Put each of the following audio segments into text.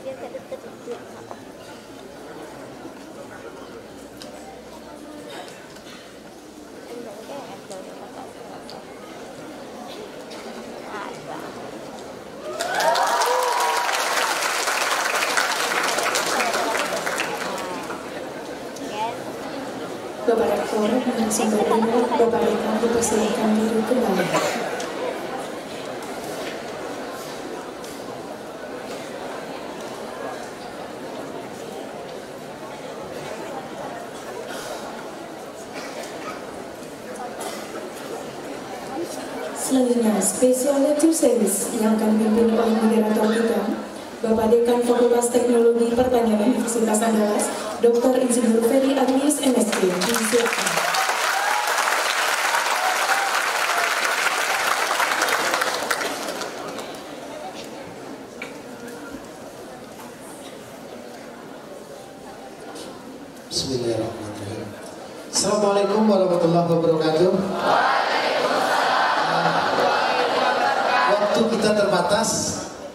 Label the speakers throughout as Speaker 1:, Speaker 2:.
Speaker 1: biar gak deket-deket.
Speaker 2: Bapak Rektor dengan singkat ini, Bapak Rektor dipersilakan duduk kembali. Selanjutnya, Special Lecture Series yang akan dipimpin oleh moderator kita, Bapak Dekan Fakultas Teknologi Pertanian Universitas Andalas, Dr. Insinyur Ferry Agnius MSc. Disilakan.
Speaker 3: Bismillahirrahmanirrahim. Assalamualaikum warahmatullahi wabarakatuh. Waktu kita terbatas,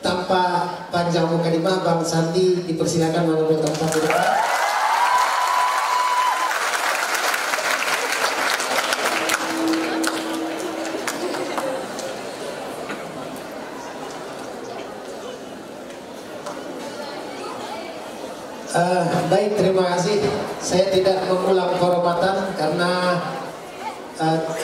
Speaker 3: tanpa panjang mukadimah, Bang Sandi dipersilakan mengambil tempat di depan. Baik, terima kasih. Saya tidak mengulang kehormatan karena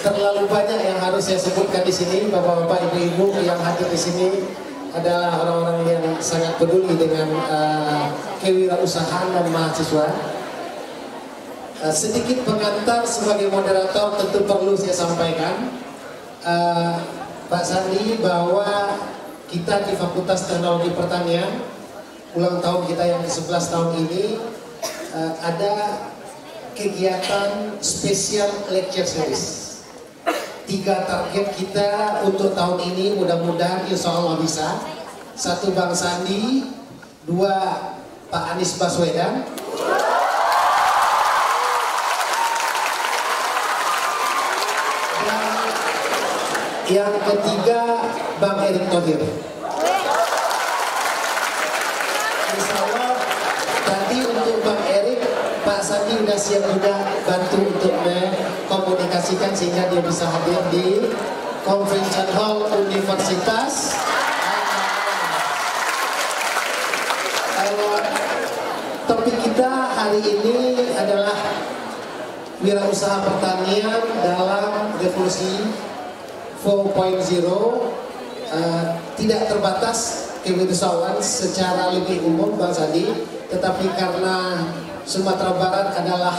Speaker 3: terlalu banyak yang harus saya sebutkan di sini. Bapak-bapak, ibu-ibu yang hadir di sini adalah orang-orang yang sangat peduli dengan kewirausahaan dan mahasiswa. Sedikit pengantar sebagai moderator tentu perlu saya sampaikan, Pak Sandi, bahwa kita di Fakultas Teknologi Pertanian, ulang tahun kita yang ke-11 tahun ini, ada kegiatan spesial lecture series. 3 target kita untuk tahun ini, mudah-mudahan insya Allah bisa. 1 Bang Sandi, 2 Pak Anies Baswedan, dan yang ketiga Bang Erick Thohir. Insya Allah tadi untuk Bang Erick, Pak Sandi sudah siap juga bantu untuk mengkomunikasikan sehingga dia bisa hadir di Convention Hall Universitas. Topik kita hari ini adalah wirausaha pertanian dalam revolusi 4.0. Tidak terbatas kewirausahaan secara lebih umum, Bang Sandi, tetapi karena Sumatera Barat adalah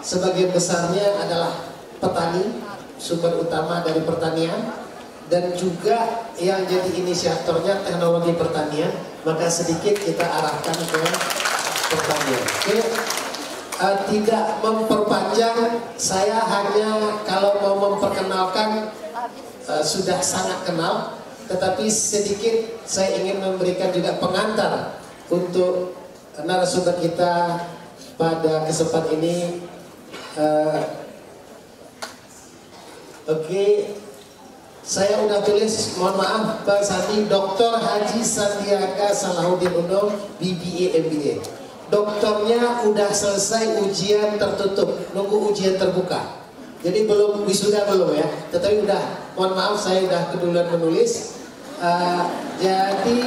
Speaker 3: sebagian besarnya adalah petani, sumber utama dari pertanian, dan juga yang jadi inisiatornya teknologi pertanian, maka sedikit kita arahkan ke pertanian. Oke. Tidak memperpanjang, saya hanya kalau mau memperkenalkan sudah sangat kenal, tetapi sedikit saya ingin memberikan juga pengantar untuk narasumber kita pada kesempatan ini. Oke, saya udah tulis, mohon maaf Bang Sandi, Dr. Haji Sandiaga Salahuddin Uno, BBA MBA. Doktornya udah selesai ujian tertutup, nunggu ujian terbuka. Jadi belum wisuda belum ya, tetapi udah, mohon maaf saya udah keduluan menulis. Jadi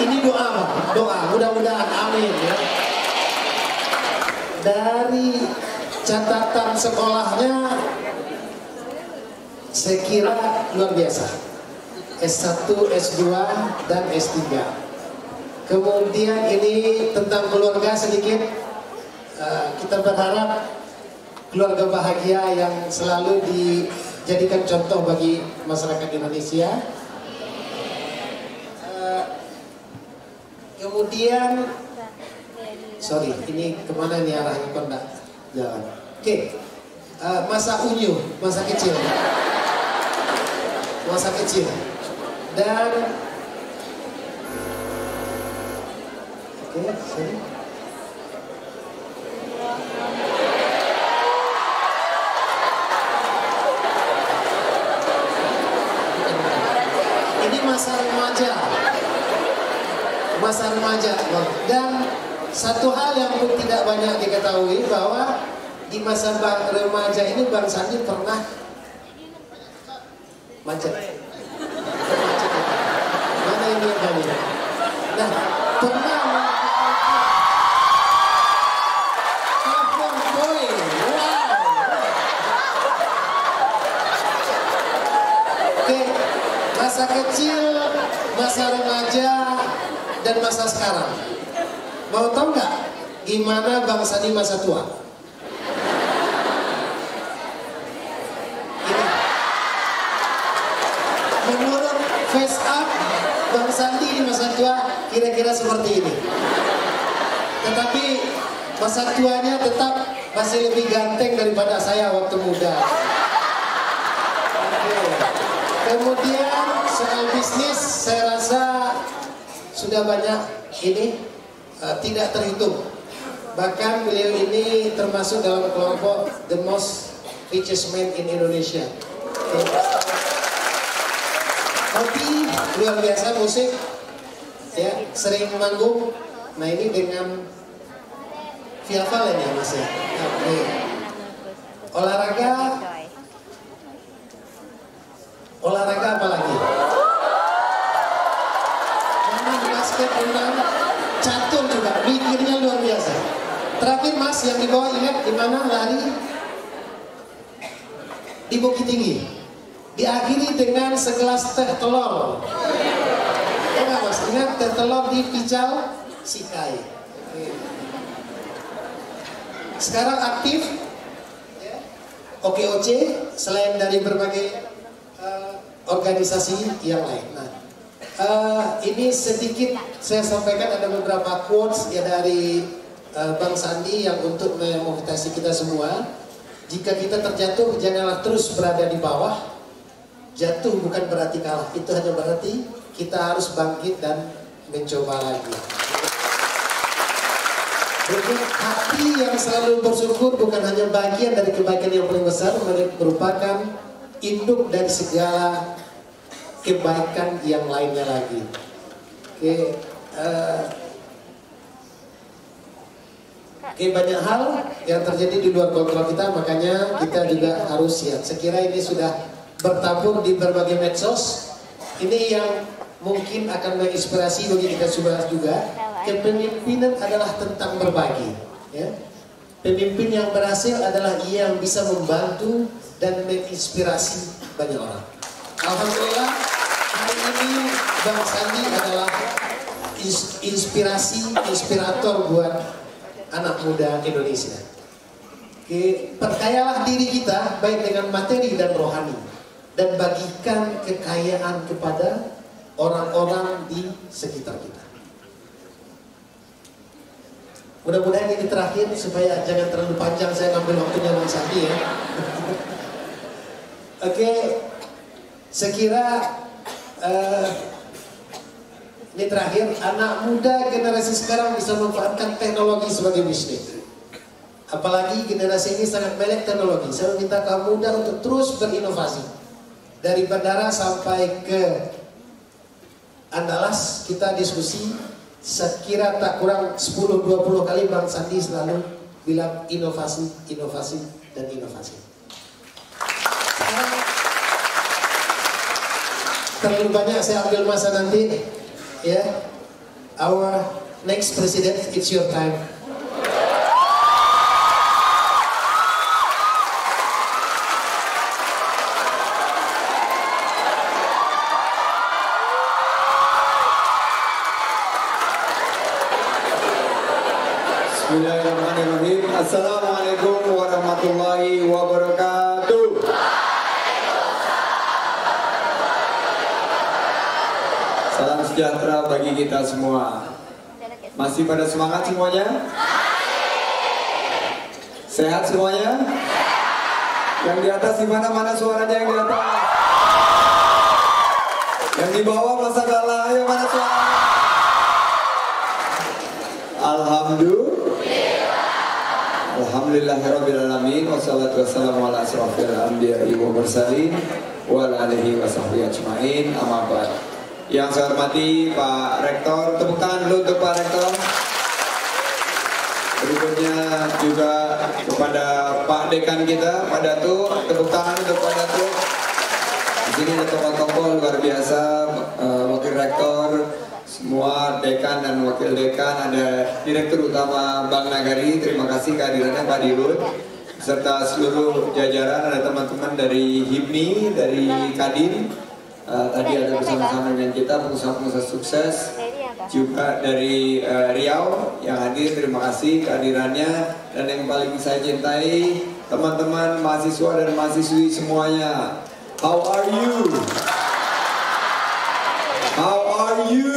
Speaker 3: ini doa, mudah-mudahan, amin ya. Dari catatan sekolahnya, saya kira luar biasa. S1, S2, dan S3. Kemudian ini tentang keluarga sedikit. Kita berharap keluarga bahagia yang selalu dijadikan contoh bagi masyarakat Indonesia. Kemudian, sorry, ini kemana nih arahnya kondak jalan? Oke, masa unyu, masa kecil, dan oke, sorry. Ini masa remaja. masa remaja. Dan satu hal yang pun tidak banyak diketahui bahwa di masa remaja ini Bang Sandi pernah macet. Mana ini yang tadi? Nah, pernah masa kecil, masa remaja, dan masa sekarang. Mau tahu nggak gimana Bang Sandi masa tua? Ini. Menurut face up Bang Sandi di masa tua kira-kira seperti ini. Tetapi masa tuanya tetap masih lebih ganteng daripada saya waktu muda. Kemudian soal bisnis, saya rasa sudah banyak ini tidak terhitung. Bahkan beliau ini termasuk dalam kelompok the most richest man in Indonesia. Hobi luar biasa musik, ya sering manggung. Nah ini dengan Via Valen ya mas ya. Olahraga apa lagi? Main basket, renang, catur juga, mikirnya luar biasa. Terakhir mas yang dibawa ingat di mana lari di Bukit Tinggi, diakhiri dengan segelas teh telur. Enggak mas, ingat teh telur di Pical Sikai. Sekarang aktif OKOC selain dari berbagai organisasi yang lain. Nah, ini sedikit saya sampaikan, ada beberapa quotes ya dari Bang Sandi yang untuk memotivasi kita semua. Jika kita terjatuh, janganlah terus berada di bawah. Jatuh bukan berarti kalah, itu hanya berarti kita harus bangkit dan mencoba lagi. Hati yang selalu bersyukur bukan hanya bagian dari kebaikan yang paling besar, merupakan induk dari segala kebaikan yang lainnya lagi. Banyak hal yang terjadi di luar kontrol kita, makanya kita juga harus siap. Sekira ini sudah bertabur di berbagai medsos. Ini yang mungkin akan menginspirasi bagi kita semua juga. Kepemimpinan adalah tentang berbagi. Ya. Pemimpin yang berhasil adalah ia yang bisa membantu dan menginspirasi banyak orang. Alhamdulillah hari ini Bang Sandi adalah inspirator buat anak muda Indonesia. Perkayalah diri kita baik dengan materi dan rohani, dan bagikan kekayaan kepada orang-orang di sekitar kita. Mudah-mudahan ini terakhir supaya jangan terlalu panjang saya ngambil waktunya Bang Sandi ya. Sekira ini terakhir, anak muda generasi sekarang bisa memanfaatkan teknologi sebagai bisnis. Apalagi generasi ini sangat melek teknologi. Saya meminta kaum muda untuk terus berinovasi. Dari bandara sampai ke Andalas kita diskusi. Sekira tak kurang 10-20 kali Bang Sandi selalu bilang inovasi, inovasi, dan inovasi. Terlalu banyak saya ambil masa nanti ya. Our next president, it's your time.
Speaker 1: Bismillahirrahmanirrahim. Assalamualaikum warahmatullahi wabarakatuh. Salam sejahtera bagi kita semua. Masih pada semangat semuanya? Sehat semuanya? Yang di atas di mana suaranya yang di atas? Yang di bawah masa kalah, ayo mana suaranya? Alhamdulillahirrabbilalamin. Wassalatu wassalamu ala asrafil anbiya'i wa mursalin wa ala alihi wa sahbihi ajma'in. Amma ba'd. Yang saya hormati Pak Rektor, tepuk tangan dulu untuk Pak Rektor. Berikutnya juga kepada Pak Dekan kita, Pak Datu, tepuk tangan untuk Pak Datu. Di sini ada tokoh-tokoh luar biasa, Wakil Rektor, semua dekan dan wakil dekan, ada Direktur Utama Bank Nagari, terima kasih kehadirannya Pak Dirut, serta seluruh jajaran, ada teman-teman dari HIPMI, dari Kadin, tadi ada bersama-sama dengan kita pengusaha-pengusaha sukses, juga dari Riau yang hadir, terima kasih kehadirannya. Dan yang paling saya cintai, teman-teman mahasiswa dan mahasiswi semuanya, how are you? How are you?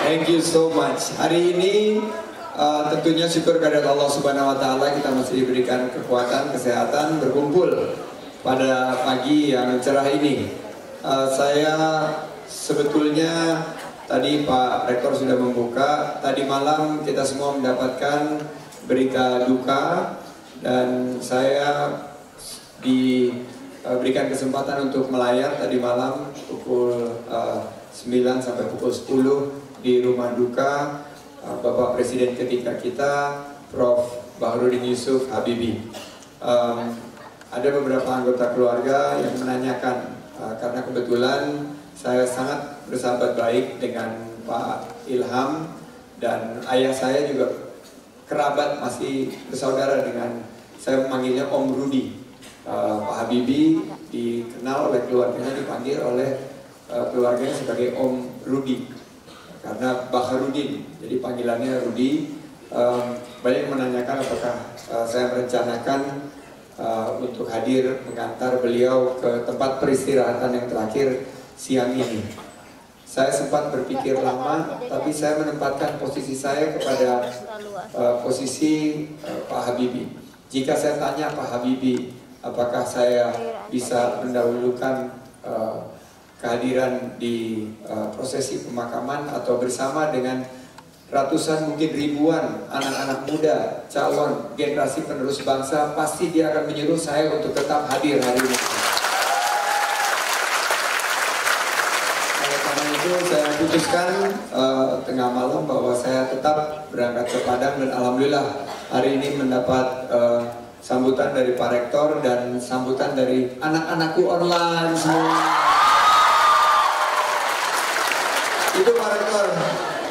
Speaker 1: Thank you so much. Hari ini tentunya syukur kehadirat Allah Subhanahu wa taala, kita masih diberikan kekuatan, kesehatan berkumpul pada pagi yang cerah ini. Saya sebetulnya tadi Pak Rektor sudah membuka, tadi malam kita semua mendapatkan berita duka dan saya diberikan kesempatan untuk melayat tadi malam pukul 9 sampai pukul 10 di rumah duka Bapak Presiden ketika kita, Prof. Baharudin Yusuf Habibie. Ada beberapa anggota keluarga yang menanyakan, karena kebetulan saya sangat bersahabat baik dengan Pak Ilham dan ayah saya juga kerabat, masih bersaudara dengan, saya memanggilnya Om Rudi. Pak Habibie dikenal oleh keluarganya, dipanggil oleh keluarganya sebagai Om Rudi karena Baharudin, jadi panggilannya Rudi. Banyak yang menanyakan apakah saya merencanakan untuk hadir mengantar beliau ke tempat peristirahatan yang terakhir siang ini. Saya sempat berpikir lama, tapi saya menempatkan posisi saya kepada posisi Pak Habibie. Jika saya tanya Pak Habibie, apakah saya bisa mendahulukan kehadiran di prosesi pemakaman atau bersama dengan ratusan mungkin ribuan anak-anak muda calon generasi penerus bangsa, pasti dia akan menyuruh saya untuk tetap hadir hari ini. Karena itu saya putuskan tengah malam bahwa saya tetap berangkat ke Padang dan alhamdulillah hari ini mendapat sambutan dari Pak Rektor dan sambutan dari anak-anakku online semua. Itu Pak Rektor,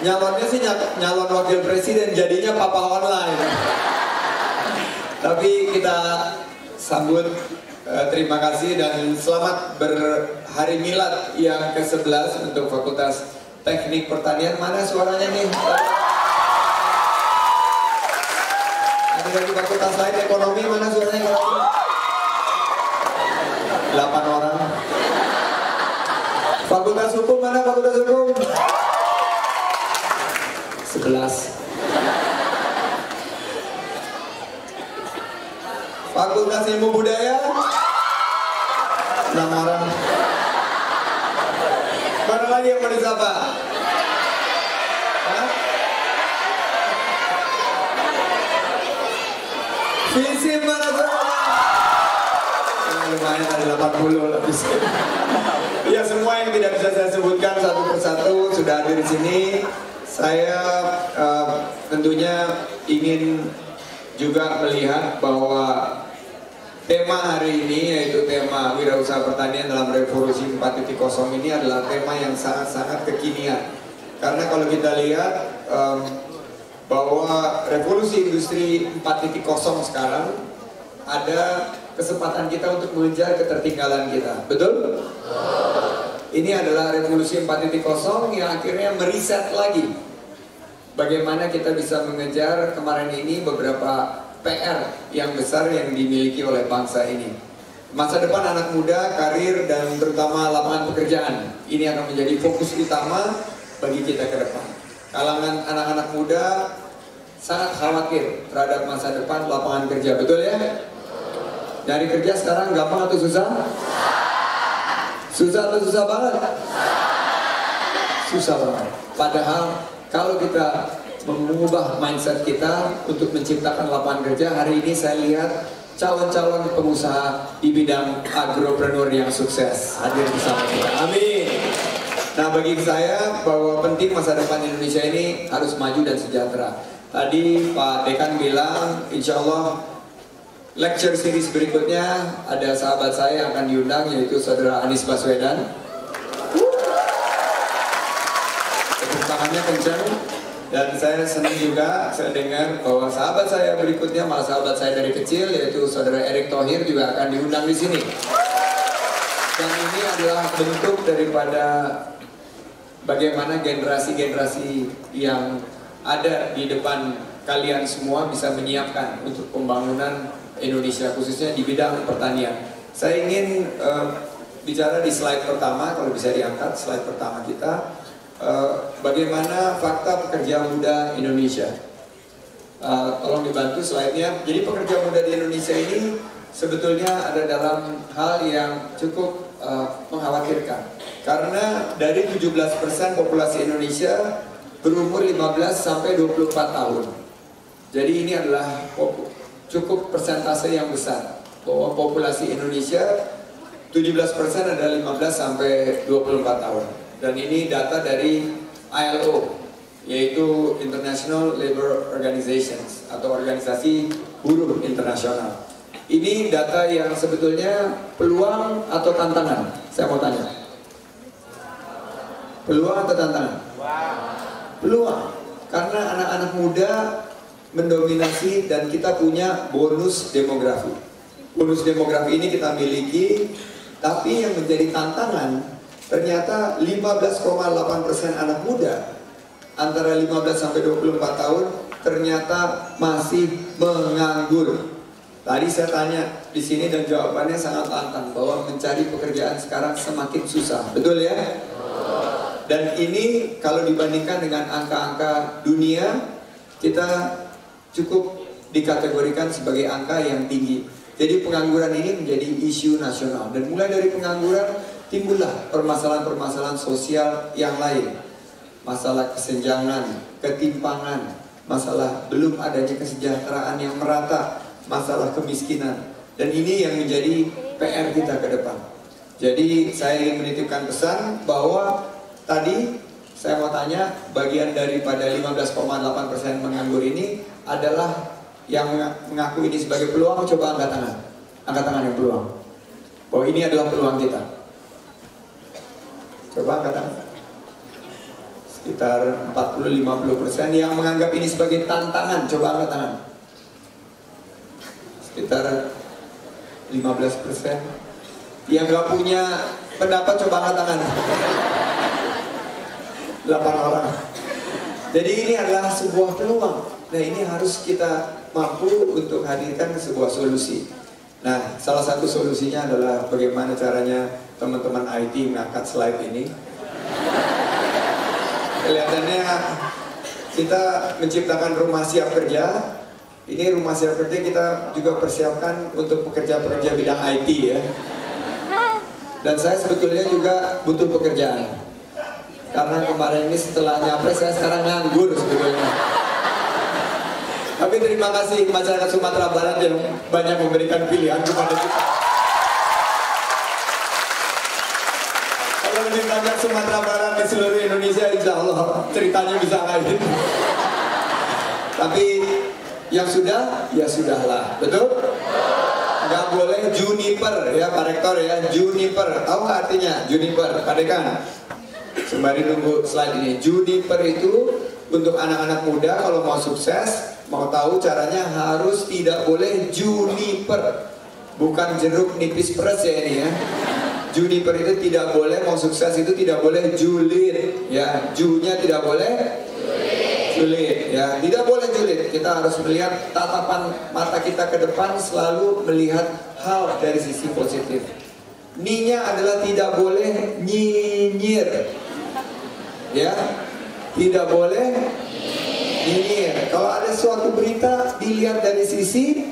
Speaker 1: nyalonnya sih nyalon wakil presiden, jadinya papa online. Tapi kita sambut, terima kasih dan selamat berhari milad yang ke-11 untuk Fakultas Teknik Pertanian. Mana suaranya nih? Ada dari fakultas lain, ekonomi, mana suaranya? 8 orang. Fakultas Hukum, mana Fakultas Hukum? 11. Fakultas Ilmu Budaya 6 orang. Mana lagi yang mau disapa? Visi mana semua? Lumayan ada 80 lebih. Ya, semua yang tidak bisa saya sebutkan satu persatu sudah hadir di sini. Saya tentunya ingin juga melihat bahwa tema hari ini, yaitu tema Wirausaha Pertanian dalam Revolusi 4.0 ini adalah tema yang sangat-sangat kekinian. Karena kalau kita lihat bahwa revolusi industri 4.0 sekarang ada kesempatan kita untuk mengejar ketertinggalan kita. Betul? Ini adalah revolusi 4.0 yang akhirnya meriset lagi bagaimana kita bisa mengejar kemarin ini beberapa PR yang besar yang dimiliki oleh bangsa ini. Masa depan anak muda, karir, dan terutama lapangan pekerjaan. Ini akan menjadi fokus utama bagi kita ke depan. Kalangan anak-anak muda sangat khawatir terhadap masa depan lapangan kerja, betul ya? Dari kerja sekarang gampang atau susah? Susah atau susah banget? Susah banget. Padahal kalau kita mengubah mindset kita untuk menciptakan lapangan kerja, hari ini saya lihat calon-calon pengusaha di bidang agropreneur yang sukses hadir bersama kita. Amin. Nah, bagi saya bahwa penting masa depan Indonesia ini harus maju dan sejahtera. Tadi Pak Dekan bilang, insya Allah lecture series berikutnya ada sahabat saya yang akan diundang, yaitu Saudara Anies Baswedan. Tepuk tangannya kencang. Dan saya senang juga saya dengar bahwa sahabat saya berikutnya, malah sahabat saya dari kecil, yaitu Saudara Erick Thohir juga akan diundang di sini. Dan ini adalah bentuk daripada bagaimana generasi-generasi yang ada di depan kalian semua bisa menyiapkan untuk pembangunan Indonesia, khususnya di bidang pertanian. Saya ingin bicara di slide pertama, kalau bisa diangkat slide pertama kita. Bagaimana fakta pekerja muda Indonesia. Tolong dibantu slide-nya. Jadi pekerja muda di Indonesia ini sebetulnya ada dalam hal yang cukup mengkhawatirkan. Karena dari 17% populasi Indonesia berumur 15 sampai 24 tahun. Jadi ini adalah cukup persentase yang besar. Bahwa populasi Indonesia 17% adalah 15 sampai 24 tahun. Dan ini data dari ILO, yaitu International Labour Organizations atau Organisasi Buruh Internasional. Ini data yang sebetulnya peluang atau tantangan? Saya mau tanya. Peluang atau tantangan? Peluang, karena anak-anak muda mendominasi dan kita punya bonus demografi. Bonus demografi ini kita miliki, tapi yang menjadi tantangan ternyata 15,8% anak muda antara 15 sampai 24 tahun ternyata masih menganggur. Tadi saya tanya di sini dan jawabannya sangat lantang bahwa mencari pekerjaan sekarang semakin susah, betul ya? Dan ini kalau dibandingkan dengan angka-angka dunia, kita cukup dikategorikan sebagai angka yang tinggi. Jadi pengangguran ini menjadi isu nasional, dan mulai dari pengangguran timbullah permasalahan-permasalahan sosial yang lain. Masalah kesenjangan, ketimpangan, masalah belum adanya kesejahteraan yang merata, masalah kemiskinan. Dan ini yang menjadi PR kita ke depan. Jadi saya ingin menitipkan pesan bahwa tadi saya mau tanya, bagian daripada 15,8% menganggur ini adalah yang mengaku ini sebagai peluang. Coba angkat tangan. Angkat tangan yang peluang. Bahwa ini adalah peluang kita. Coba angkat tangan. Sekitar 40-50% yang menganggap ini sebagai tantangan. Coba angkat tangan. Sekitar 15%. Yang gak punya pendapat coba angkat tangan. 8 orang. Jadi ini adalah sebuah peluang. Nah, ini harus kita mampu untuk hadirkan sebuah solusi. Nah, salah satu solusinya adalah bagaimana caranya teman-teman IT mengangkat slide ini. Kelihatannya kita menciptakan rumah siap kerja. Ini rumah siap kerja kita juga persiapkan untuk pekerja-pekerja bidang IT ya. Dan saya sebetulnya juga butuh pekerjaan. Karena kemarin ini setelah nyapres saya sekarang nganggur sebetulnya. Tapi terima kasih masyarakat Sumatera Barat yang banyak memberikan pilihan kepada kita. Kalau lebih banyak Sumatera Barat di seluruh Indonesia, insya Allah ceritanya bisa lain. Tapi yang sudah, ya sudahlah, betul? Nggak boleh juniper ya Pak Rektor ya, juniper. Tahu nggak artinya juniper, Pak Dekan? Sembari nunggu slide ini, juniper itu untuk anak-anak muda kalau mau sukses, mau tahu caranya harus tidak boleh juniper, bukan jeruk nipis peres ya ini ya. Juniper itu tidak boleh, mau sukses itu tidak boleh julid ya, junya tidak boleh julid ya, tidak boleh julid. Kita harus melihat tatapan mata kita ke depan, selalu melihat hal dari sisi positif. Ni-nya adalah tidak boleh nyinyir ya, tidak boleh nyinyir. Kalau ada suatu berita dilihat dari sisi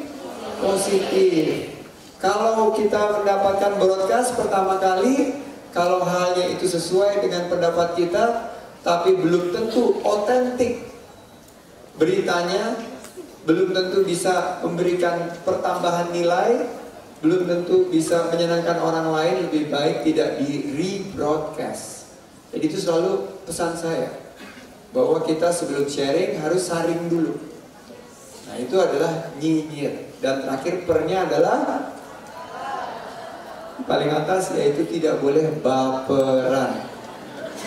Speaker 1: positif. Kalau kita mendapatkan broadcast pertama kali, kalau halnya itu sesuai dengan pendapat kita tapi belum tentu otentik beritanya, belum tentu bisa memberikan pertambahan nilai, belum tentu bisa menyenangkan orang lain, lebih baik tidak di rebroadcast. Jadi itu selalu pesan saya, bahwa kita sebelum sharing harus saring dulu. Nah itu adalah nyinyir. Dan terakhir pernya adalah paling atas, yaitu tidak boleh baperan.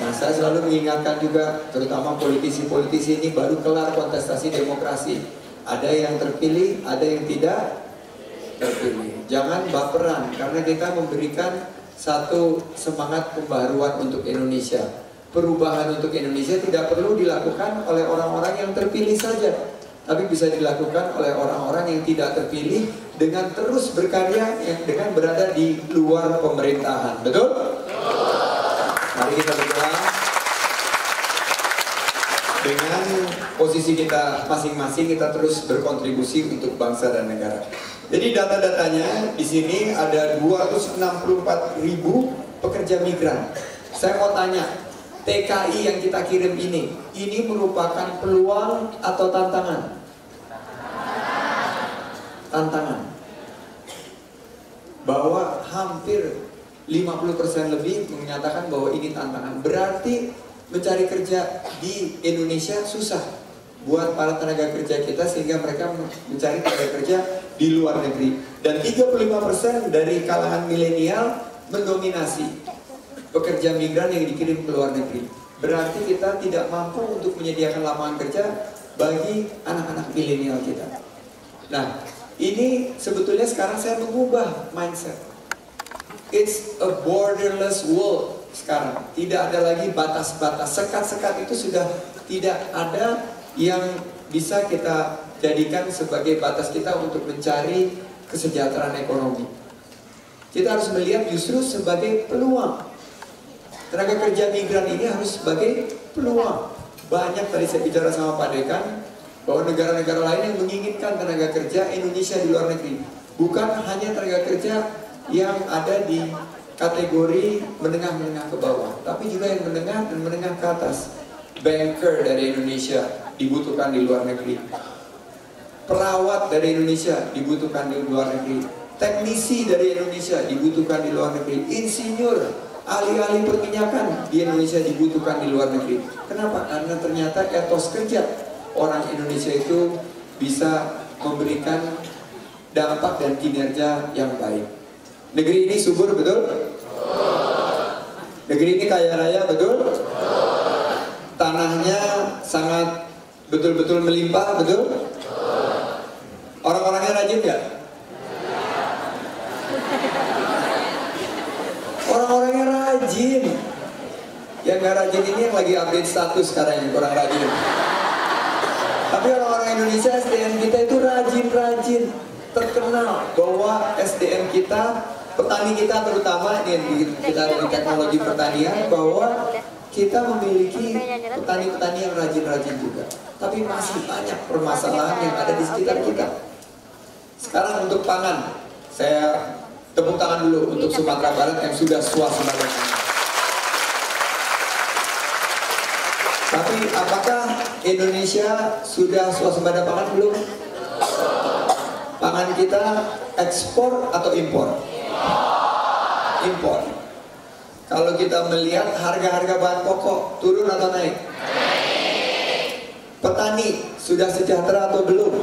Speaker 1: Nah saya selalu mengingatkan juga, terutama politisi-politisi ini baru kelar kontestasi demokrasi. Ada yang terpilih, ada yang tidak terpilih. Jangan baperan, karena kita memberikan satu semangat pembaruan untuk Indonesia. Perubahan untuk Indonesia tidak perlu dilakukan oleh orang-orang yang terpilih saja, tapi bisa dilakukan oleh orang-orang yang tidak terpilih dengan terus berkarya, dengan berada di luar pemerintahan. Betul? Mari kita berdoa dengan posisi kita masing-masing, kita terus berkontribusi untuk bangsa dan negara. Jadi data-datanya di sini ada 264.000 pekerja migran. Saya mau tanya, TKI yang kita kirim ini merupakan peluang atau tantangan? Tantangan. Bahwa hampir 50% lebih menyatakan bahwa ini tantangan. Berarti mencari kerja di Indonesia susah buat para tenaga kerja kita, sehingga mereka mencari tenaga kerja di luar negeri. Dan 35% dari kalangan milenial mendominasi pekerja migran yang dikirim ke luar negeri. Berarti kita tidak mampu untuk menyediakan lapangan kerja bagi anak-anak milenial kita. Nah, ini sebetulnya sekarang saya mengubah mindset. It's a borderless world sekarang. Tidak ada lagi batas-batas. Sekat-sekat itu sudah tidak ada yang bisa kita jadikan sebagai batas kita untuk mencari kesejahteraan ekonomi. Kita harus melihat justru sebagai peluang. Tenaga kerja migran ini harus sebagai peluang. Banyak tadi saya bicara sama Pak Dekan, bahwa negara-negara lain yang menginginkan tenaga kerja Indonesia di luar negeri. Bukan hanya tenaga kerja yang ada di kategori menengah-menengah ke bawah, tapi juga yang menengah dan menengah ke atas. Banker dari Indonesia dibutuhkan di luar negeri. Perawat dari Indonesia dibutuhkan di luar negeri. Teknisi dari Indonesia dibutuhkan di luar negeri. Insinyur, ahli-ahli perminyakan di Indonesia dibutuhkan di luar negeri. Kenapa? Karena ternyata etos kerja orang Indonesia itu bisa memberikan dampak dan kinerja yang baik. Negeri ini subur, betul? Negeri ini kaya raya, betul? Tanahnya sangat betul-betul melimpah, betul? Orang-orangnya rajin nggak? Orang-orangnya rajin. Yang nggak rajin ini yang lagi update status sekarang, yang kurang rajin. Tapi orang-orang Indonesia, SDM kita itu rajin-rajin. Terkenal bahwa SDM kita, petani kita terutama, kita di teknologi pertanian, bahwa kita memiliki petani-petani yang rajin-rajin juga. Tapi masih banyak permasalahan yang ada di sekitar kita. Sekarang untuk pangan, saya tepuk tangan dulu untuk Sumatera Barat yang sudah swasembada. Tapi apakah Indonesia sudah swasembada pangan belum? Pangan kita ekspor atau impor? Impor. Kalau kita melihat harga-harga bahan pokok turun atau naik? Petani sudah sejahtera atau belum?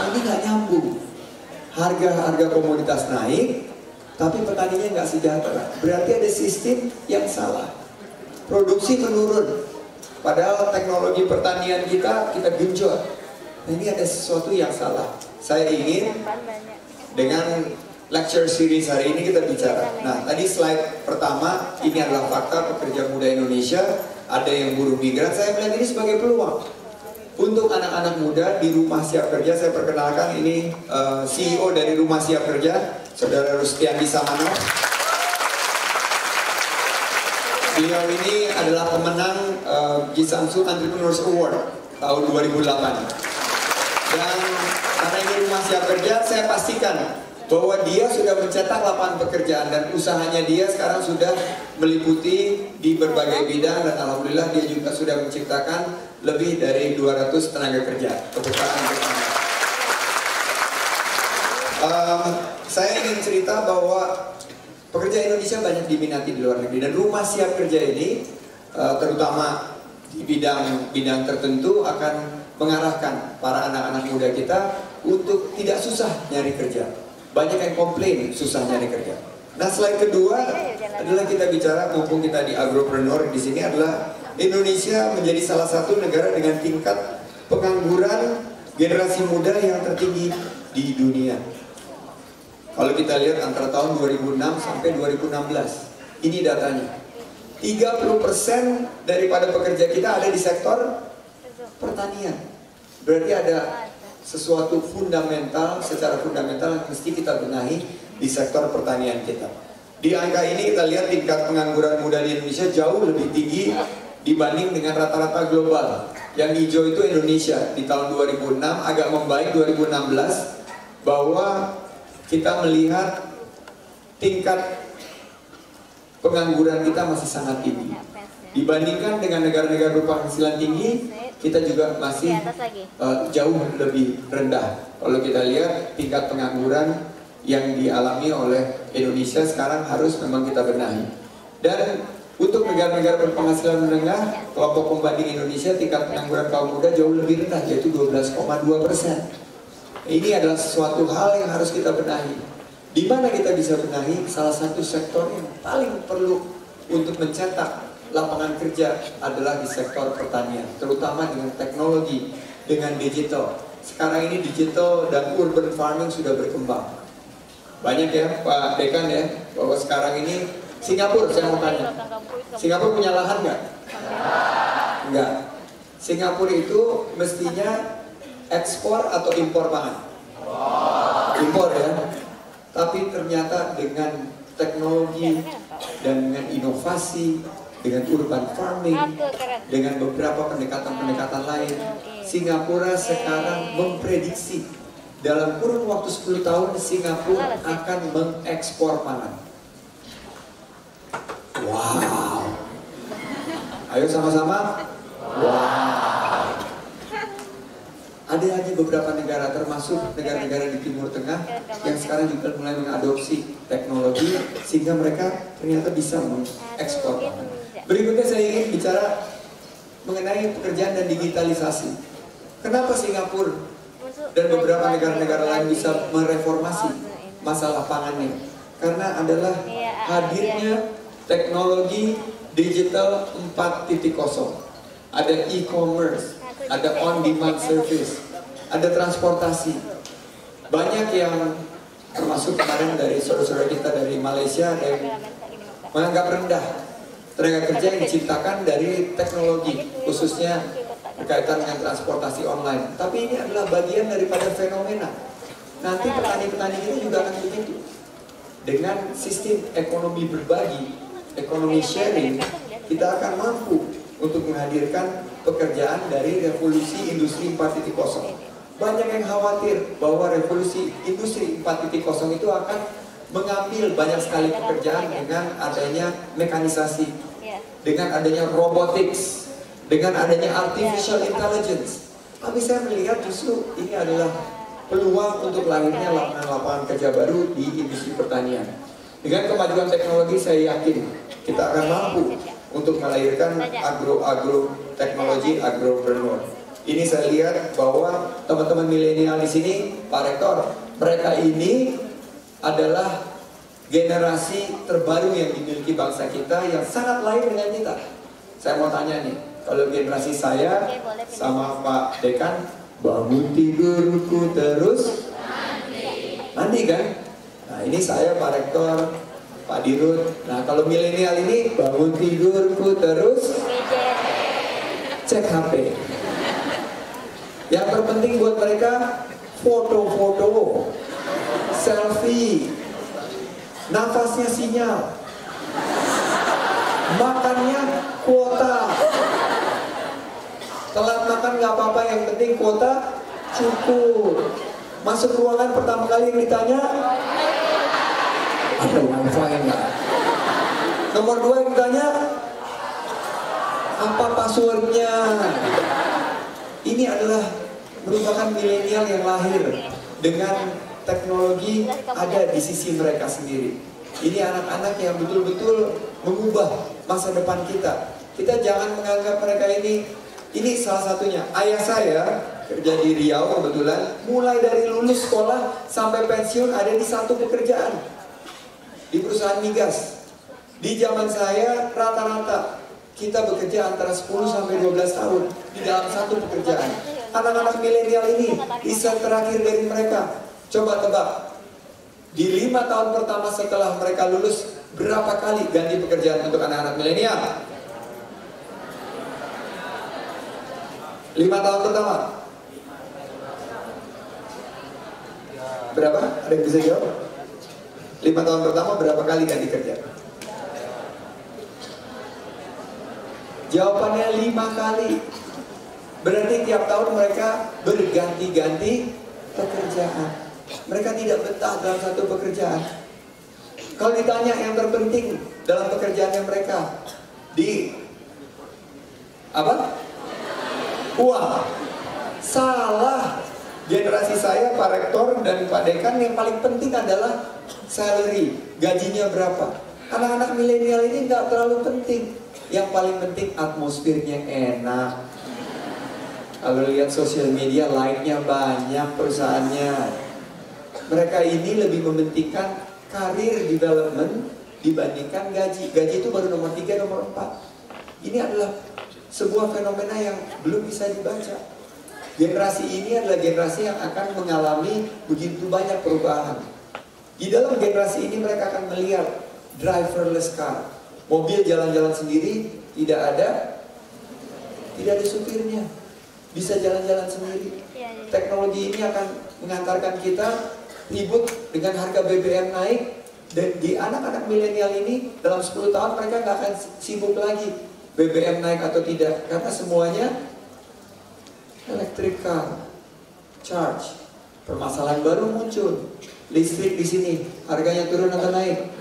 Speaker 1: Ini nggak nyambung. Harga-harga komoditas naik, tapi petaninya nggak sejahtera. Berarti ada sistem yang salah. Produksi menurun, padahal teknologi pertanian kita genjot. Nah, ini ada sesuatu yang salah. Saya ingin dengan lecture series hari ini kita bicara. Nah, tadi slide pertama ini adalah fakta pekerja muda Indonesia. Ada yang buruh migran. Saya melihat ini sebagai peluang untuk anak-anak muda di Rumah Siap Kerja. Saya perkenalkan ini CEO dari Rumah Siap Kerja, Saudara Rustiandi Samano. Beliau ini adalah pemenang Jisamsu Entrepreneurs Award tahun 2008. Dan karena ini Rumah Siap Kerja, saya pastikan bahwa dia sudah mencetak lapangan pekerjaan dan usahanya dia sekarang sudah meliputi di berbagai bidang, dan alhamdulillah dia juga sudah menciptakan lebih dari 200 tenaga kerja. Tepuk tangan untuk Anda. Saya ingin cerita bahwa pekerja Indonesia banyak diminati di luar negeri, dan rumah siap kerja ini terutama di bidang tertentu akan mengarahkan para anak-anak muda kita untuk tidak susah nyari kerja. Banyak yang komplain susah nyari kerja. Nah, slide kedua adalah kita bicara, mumpung kita di agropreneur di sini, adalah Indonesia menjadi salah satu negara dengan tingkat pengangguran generasi muda yang tertinggi di dunia. Kalau kita lihat antara tahun 2006 sampai 2016, ini datanya. 30% daripada pekerja kita ada di sektor pertanian. Berarti ada sesuatu fundamental, secara fundamental yang mesti kita benahi di sektor pertanian kita. Di angka ini kita lihat tingkat pengangguran muda di Indonesia jauh lebih tinggi dibanding dengan rata-rata global. Yang hijau itu Indonesia di tahun 2006, agak membaik 2016, bahwa kita melihat tingkat pengangguran kita masih sangat tinggi. Dibandingkan dengan negara-negara berpenghasilan tinggi, kita juga masih jauh lebih rendah. Kalau kita lihat tingkat pengangguran yang dialami oleh Indonesia sekarang harus memang kita benahi. Dan untuk negara-negara berpenghasilan menengah, kelompok pembanding Indonesia, tingkat pengangguran kaum muda jauh lebih rendah, yaitu 12,2%. Ini adalah sesuatu hal yang harus kita benahi. Di mana kita bisa benahi? Salah satu sektor yang paling perlu untuk mencetak lapangan kerja adalah di sektor pertanian, terutama dengan teknologi, dengan digital. Sekarang ini digital dan urban farming sudah berkembang. Banyak ya Pak Dekan ya, bahwa sekarang ini Singapura, saya mau tanya, Singapura punya lahan nggak? Enggak. Singapura itu mestinya ekspor atau impor pangan? Impor ya. Tapi ternyata dengan teknologi dan dengan inovasi, dengan urban farming, dengan beberapa pendekatan-pendekatan lain, Singapura sekarang memprediksi dalam kurun waktu 10 tahun Singapura akan mengekspor pangan. Wow. Ayo sama-sama. Wow. Ada aja beberapa negara, termasuk negara-negara di Timur Tengah, yang sekarang juga mulai mengadopsi teknologi sehingga mereka ternyata bisa mengekspor pangan. Berikutnya saya ingin bicara mengenai pekerjaan dan digitalisasi. Kenapa Singapura dan beberapa negara-negara lain bisa mereformasi masalah pangannya? Karena adalah hadirnya teknologi digital 4.0. Ada e-commerce, ada on-demand service, ada transportasi. Banyak yang termasuk kemarin dari saudara-saudara kita dari Malaysia yang menganggap rendah tenaga kerja yang diciptakan dari teknologi, khususnya berkaitan dengan transportasi online. Tapi ini adalah bagian daripada fenomena. Nanti petani-petani kita juga akan begitu. Dengan sistem ekonomi berbagi, ekonomi sharing, kita akan mampu untuk menghadirkan pekerjaan dari revolusi industri 4.0. Banyak yang khawatir bahwa revolusi industri 4.0 itu akan mengambil banyak sekali pekerjaan dengan adanya mekanisasi, dengan adanya robotics, dengan adanya artificial intelligence. Tapi saya melihat justru ini adalah peluang untuk lahirnya lapangan-lapangan kerja baru di industri pertanian. Dengan kemajuan teknologi, saya yakin kita akan mampu untuk melahirkan agro teknologi agropreneur. Ini saya lihat bahwa teman-teman milenial di sini, Pak Rektor, mereka ini adalah generasi terbaru yang dimiliki bangsa kita yang sangat lain dengan kita. Saya mau tanya nih, kalau generasi saya sama Pak Dekan, bangun tidurku terus mandi kan? Nah ini saya Pak Rektor, Pak Dirut. Nah kalau milenial ini bangun tidurku terus cek HP. Yang terpenting buat mereka foto-foto, selfie, nafasnya sinyal, makannya kuota. Telat makan nggak apa-apa, yang penting kuota cukup. Masuk ruangan pertama kali yang ditanya, ada wifi nggak? Nomor 2 yang ditanya, apa passwordnya? Ini adalah merupakan milenial yang lahir dengan teknologi ada di sisi mereka sendiri. Ini anak-anak yang betul-betul mengubah masa depan kita. Kita jangan menganggap mereka ini salah satunya. Ayah saya kerja di Riau kebetulan, mulai dari lulus sekolah sampai pensiun ada di satu pekerjaan, di perusahaan migas. Di zaman saya rata-rata kita bekerja antara 10 sampai 12 tahun di dalam satu pekerjaan. Anak-anak milenial ini bisa terakhir dari mereka. Coba tebak, di 5 tahun pertama setelah mereka lulus, berapa kali ganti pekerjaan untuk anak-anak milenial? 5 tahun pertama berapa? Ada yang bisa jawab? 5 tahun pertama berapa kali ganti kerja? Jawabannya 5 kali. Berarti tiap tahun mereka berganti-ganti pekerjaan. Mereka tidak betah dalam satu pekerjaan. Kalau ditanya yang terpenting dalam pekerjaannya mereka, di apa? Uang. Salah. Generasi saya, Pak Rektor dan Pak Dekan, yang paling penting adalah salary, gajinya berapa. Anak-anak milenial ini nggak terlalu penting. Yang paling penting atmosfernya enak. Kalau lihat sosial media, like-nya banyak perusahaannya. Mereka ini lebih mementingkan karir development dibandingkan gaji. Gaji itu baru nomor 3, nomor 4. Ini adalah sebuah fenomena yang belum bisa dibaca. Generasi ini adalah generasi yang akan mengalami begitu banyak perubahan. Di dalam generasi ini mereka akan melihat driverless car. Mobil jalan-jalan sendiri, tidak ada supirnya. Bisa jalan-jalan sendiri. Teknologi ini akan mengantarkan kita ribut dengan harga BBM naik. Dan di anak-anak milenial ini dalam 10 tahun mereka nggak akan sibuk lagi BBM naik atau tidak, karena semuanya electric car, charge. Permasalahan baru muncul, listrik di sini harganya turun atau naik?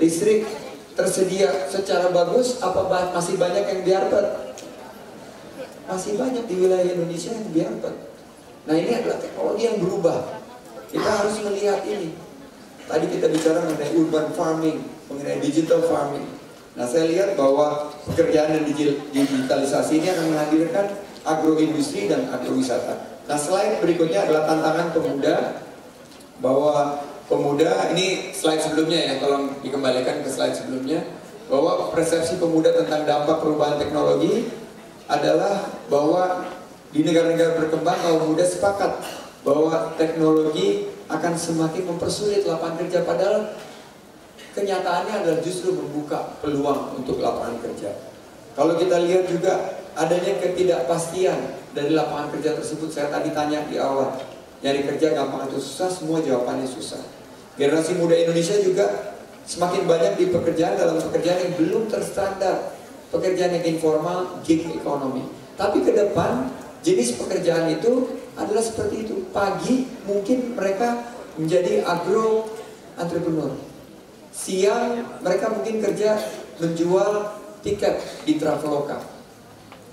Speaker 1: Listrik tersedia secara bagus, apa masih banyak yang biarpet? Masih banyak di wilayah Indonesia yang biarpet. Nah, ini adalah teknologi yang berubah. Kita harus melihat ini. Tadi kita bicara mengenai urban farming, mengenai digital farming. Nah, saya lihat bahwa pekerjaan dan digitalisasi ini akan menghadirkan agroindustri dan agrowisata. Nah, slide berikutnya adalah tantangan pemuda. Bahwa pemuda, ini slide sebelumnya ya, tolong dikembalikan ke slide sebelumnya. Bahwa persepsi pemuda tentang dampak perubahan teknologi adalah bahwa di negara-negara berkembang kaum muda sepakat bahwa teknologi akan semakin mempersulit lapangan kerja, padahal kenyataannya adalah justru membuka peluang untuk lapangan kerja. Kalau kita lihat juga adanya ketidakpastian dari lapangan kerja tersebut. Saya tadi tanya di awal, nyari kerja gampang atau susah? Semua jawabannya susah. Generasi muda Indonesia juga semakin banyak di pekerjaan dalam pekerjaan yang belum terstandar, pekerjaan yang informal, gig economy. Tapi ke depan jenis pekerjaan itu adalah seperti itu. Pagi mungkin mereka menjadi agro entrepreneur. Siang mereka mungkin kerja menjual tiket di Traveloka.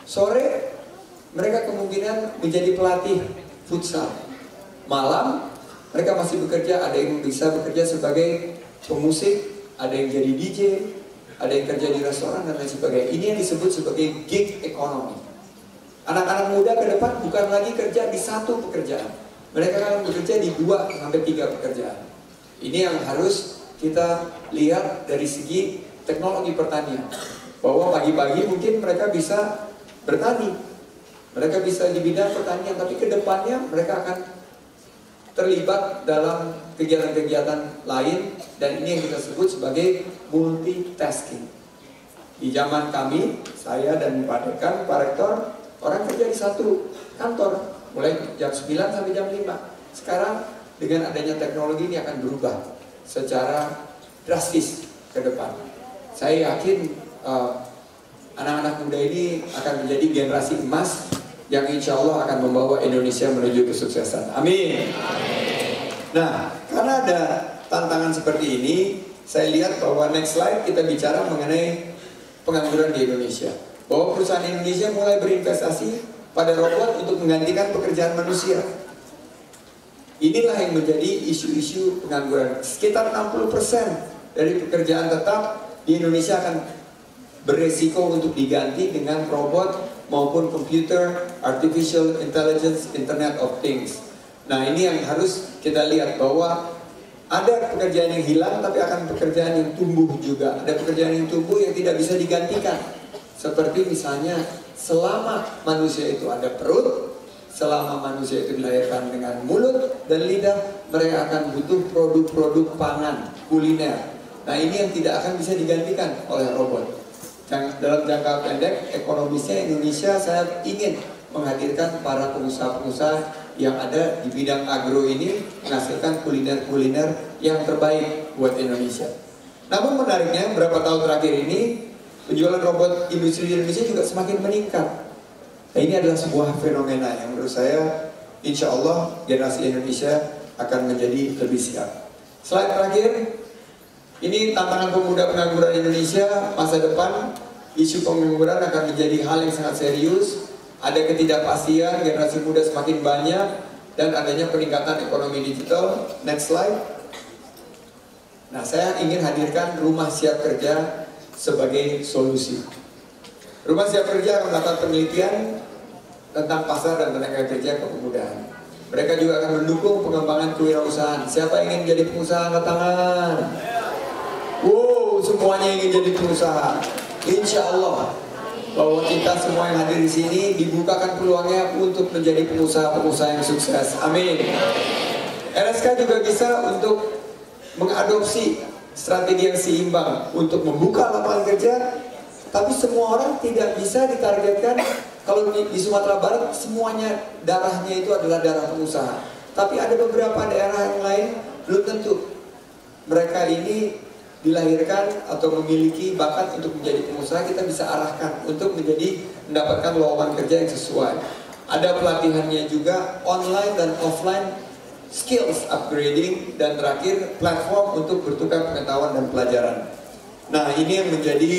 Speaker 1: Sore mereka kemungkinan menjadi pelatih futsal. Malam mereka masih bekerja, ada yang bisa bekerja sebagai pemusik, ada yang jadi DJ, ada yang kerja di restoran dan lain sebagainya. Ini yang disebut sebagai gig economy. Anak-anak muda ke depan bukan lagi kerja di satu pekerjaan. Mereka akan bekerja di 2 sampai 3 pekerjaan. Ini yang harus kita lihat dari segi teknologi pertanian. Bahwa pagi-pagi mungkin mereka bisa bertani. Mereka bisa di bidang pertanian, tapi ke depannya mereka akan terlibat dalam kegiatan-kegiatan lain. Dan ini yang kita sebut sebagai multitasking. Di zaman kami, saya dan Pak Dekan, Pak Rektor, orang kerja di satu kantor mulai jam 9 sampai jam 5. Sekarang dengan adanya teknologi ini akan berubah secara drastis ke depan. Saya yakin anak-anak muda ini akan menjadi generasi emas yang insya Allah akan membawa Indonesia menuju kesuksesan. Amin. Nah, karena ada tantangan seperti ini, saya lihat bahwa next slide kita bicara mengenai pengangguran di Indonesia. bahwa perusahaan Indonesia mulai berinvestasi pada robot untuk menggantikan pekerjaan manusia. Inilah yang menjadi isu-isu pengangguran. Sekitar 60% dari pekerjaan tetap di Indonesia akan beresiko untuk diganti dengan robot maupun komputer, artificial intelligence, Internet of Things. Nah, ini yang harus kita lihat, bahwa ada pekerjaan yang hilang tapi akan pekerjaan yang tumbuh juga. Ada pekerjaan yang tumbuh yang tidak bisa digantikan. Seperti misalnya selama manusia itu ada perut, selama manusia itu dilahirkan dengan mulut dan lidah, mereka akan butuh produk-produk pangan, kuliner. Nah, ini yang tidak akan bisa digantikan oleh robot. Dalam jangka pendek, ekonomisnya Indonesia, saya ingin menghadirkan para pengusaha-pengusaha yang ada di bidang agro ini, menghasilkan kuliner-kuliner yang terbaik buat Indonesia. Namun menariknya, beberapa tahun terakhir ini, penjualan robot industri di Indonesia juga semakin meningkat. Nah, ini adalah sebuah fenomena yang menurut saya, insya Allah generasi Indonesia akan menjadi lebih siap. Slide terakhir, ini tantangan pemuda pengangguran Indonesia masa depan. Isu pengangguran akan menjadi hal yang sangat serius. Ada ketidakpastian, generasi muda semakin banyak, dan adanya peningkatan ekonomi digital. Next slide. Nah, saya ingin hadirkan Rumah Siap Kerja sebagai solusi. Rumah Siap Kerja akan melakukan penelitian tentang pasar dan tenaga kerja kepemudaan. Mereka juga akan mendukung pengembangan kewirausahaan. Siapa ingin jadi pengusaha? Angkat tangan. Wow, semuanya ingin jadi pengusaha. Insya Allah bahwa kita semua yang hadir di sini dibukakan peluangnya untuk menjadi pengusaha-pengusaha yang sukses. Amin. RSK juga bisa untuk mengadopsi strategi yang seimbang untuk membuka lapangan kerja, tapi semua orang tidak bisa ditargetkan. Kalau di Sumatera Barat semuanya darahnya itu adalah darah pengusaha, tapi ada beberapa daerah yang lain belum tentu mereka ini dilahirkan atau memiliki bakat untuk menjadi pengusaha. Kita bisa arahkan untuk mendapatkan lowongan kerja yang sesuai. Ada pelatihannya juga, online dan offline, skills upgrading, dan terakhir platform untuk bertukar pengetahuan dan pelajaran. Nah, ini yang menjadi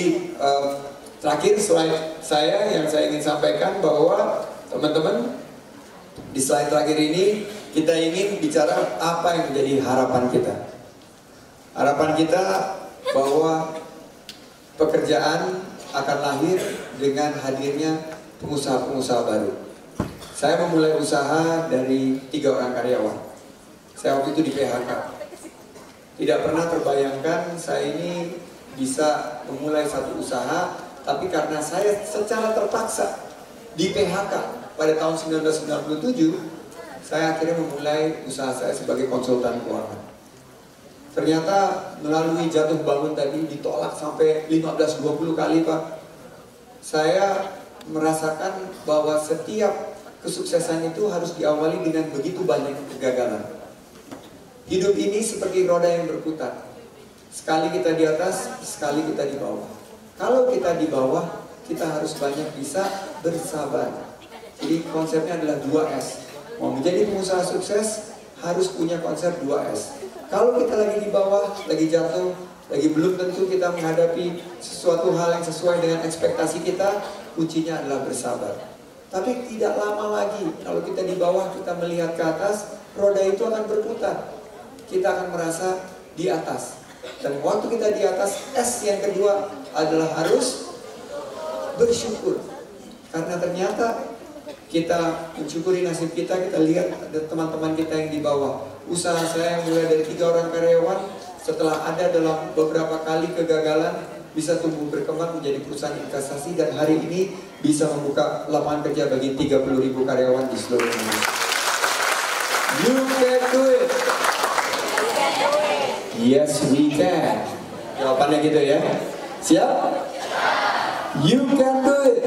Speaker 1: terakhir slide saya yang saya ingin sampaikan, bahwa teman-teman di slide terakhir ini kita ingin bicara apa yang menjadi harapan kita. Harapan kita bahwa pekerjaan akan lahir dengan hadirnya pengusaha-pengusaha baru. Saya memulai usaha dari 3 orang karyawan. Saya waktu itu di PHK. Tidak pernah terbayangkan saya ini bisa memulai satu usaha, tapi karena saya secara terpaksa di PHK pada tahun 1997, saya akhirnya memulai usaha saya sebagai konsultan keuangan. Ternyata melalui jatuh bangun tadi, ditolak sampai 15-20 kali, Pak. Saya merasakan bahwa setiap kesuksesan itu harus diawali dengan begitu banyak kegagalan. Hidup ini seperti roda yang berputar. Sekali kita di atas, sekali kita di bawah. Kalau kita di bawah, kita harus banyak bisa bersabar. Jadi konsepnya adalah 2S. Mau menjadi pengusaha sukses, harus punya konsep 2S. Kalau kita lagi di bawah, lagi jatuh, lagi belum tentu kita menghadapi sesuatu hal yang sesuai dengan ekspektasi kita, kuncinya adalah bersabar. Tapi tidak lama lagi, kalau kita di bawah, kita melihat ke atas, roda itu akan berputar. Kita akan merasa di atas. Dan waktu kita di atas, S yang kedua adalah harus bersyukur. Karena ternyata kita mensyukuri nasib kita, kita lihat ada teman-teman kita yang di bawah. Usaha saya yang mulai dari 3 orang karyawan, setelah ada dalam beberapa kali kegagalan, bisa tumbuh berkembang menjadi perusahaan investasi, dan hari ini bisa membuka lapangan kerja bagi 30.000 karyawan di seluruh Indonesia. You can do it. Yes, we can. Jawabannya gitu ya. Siap? You can do it.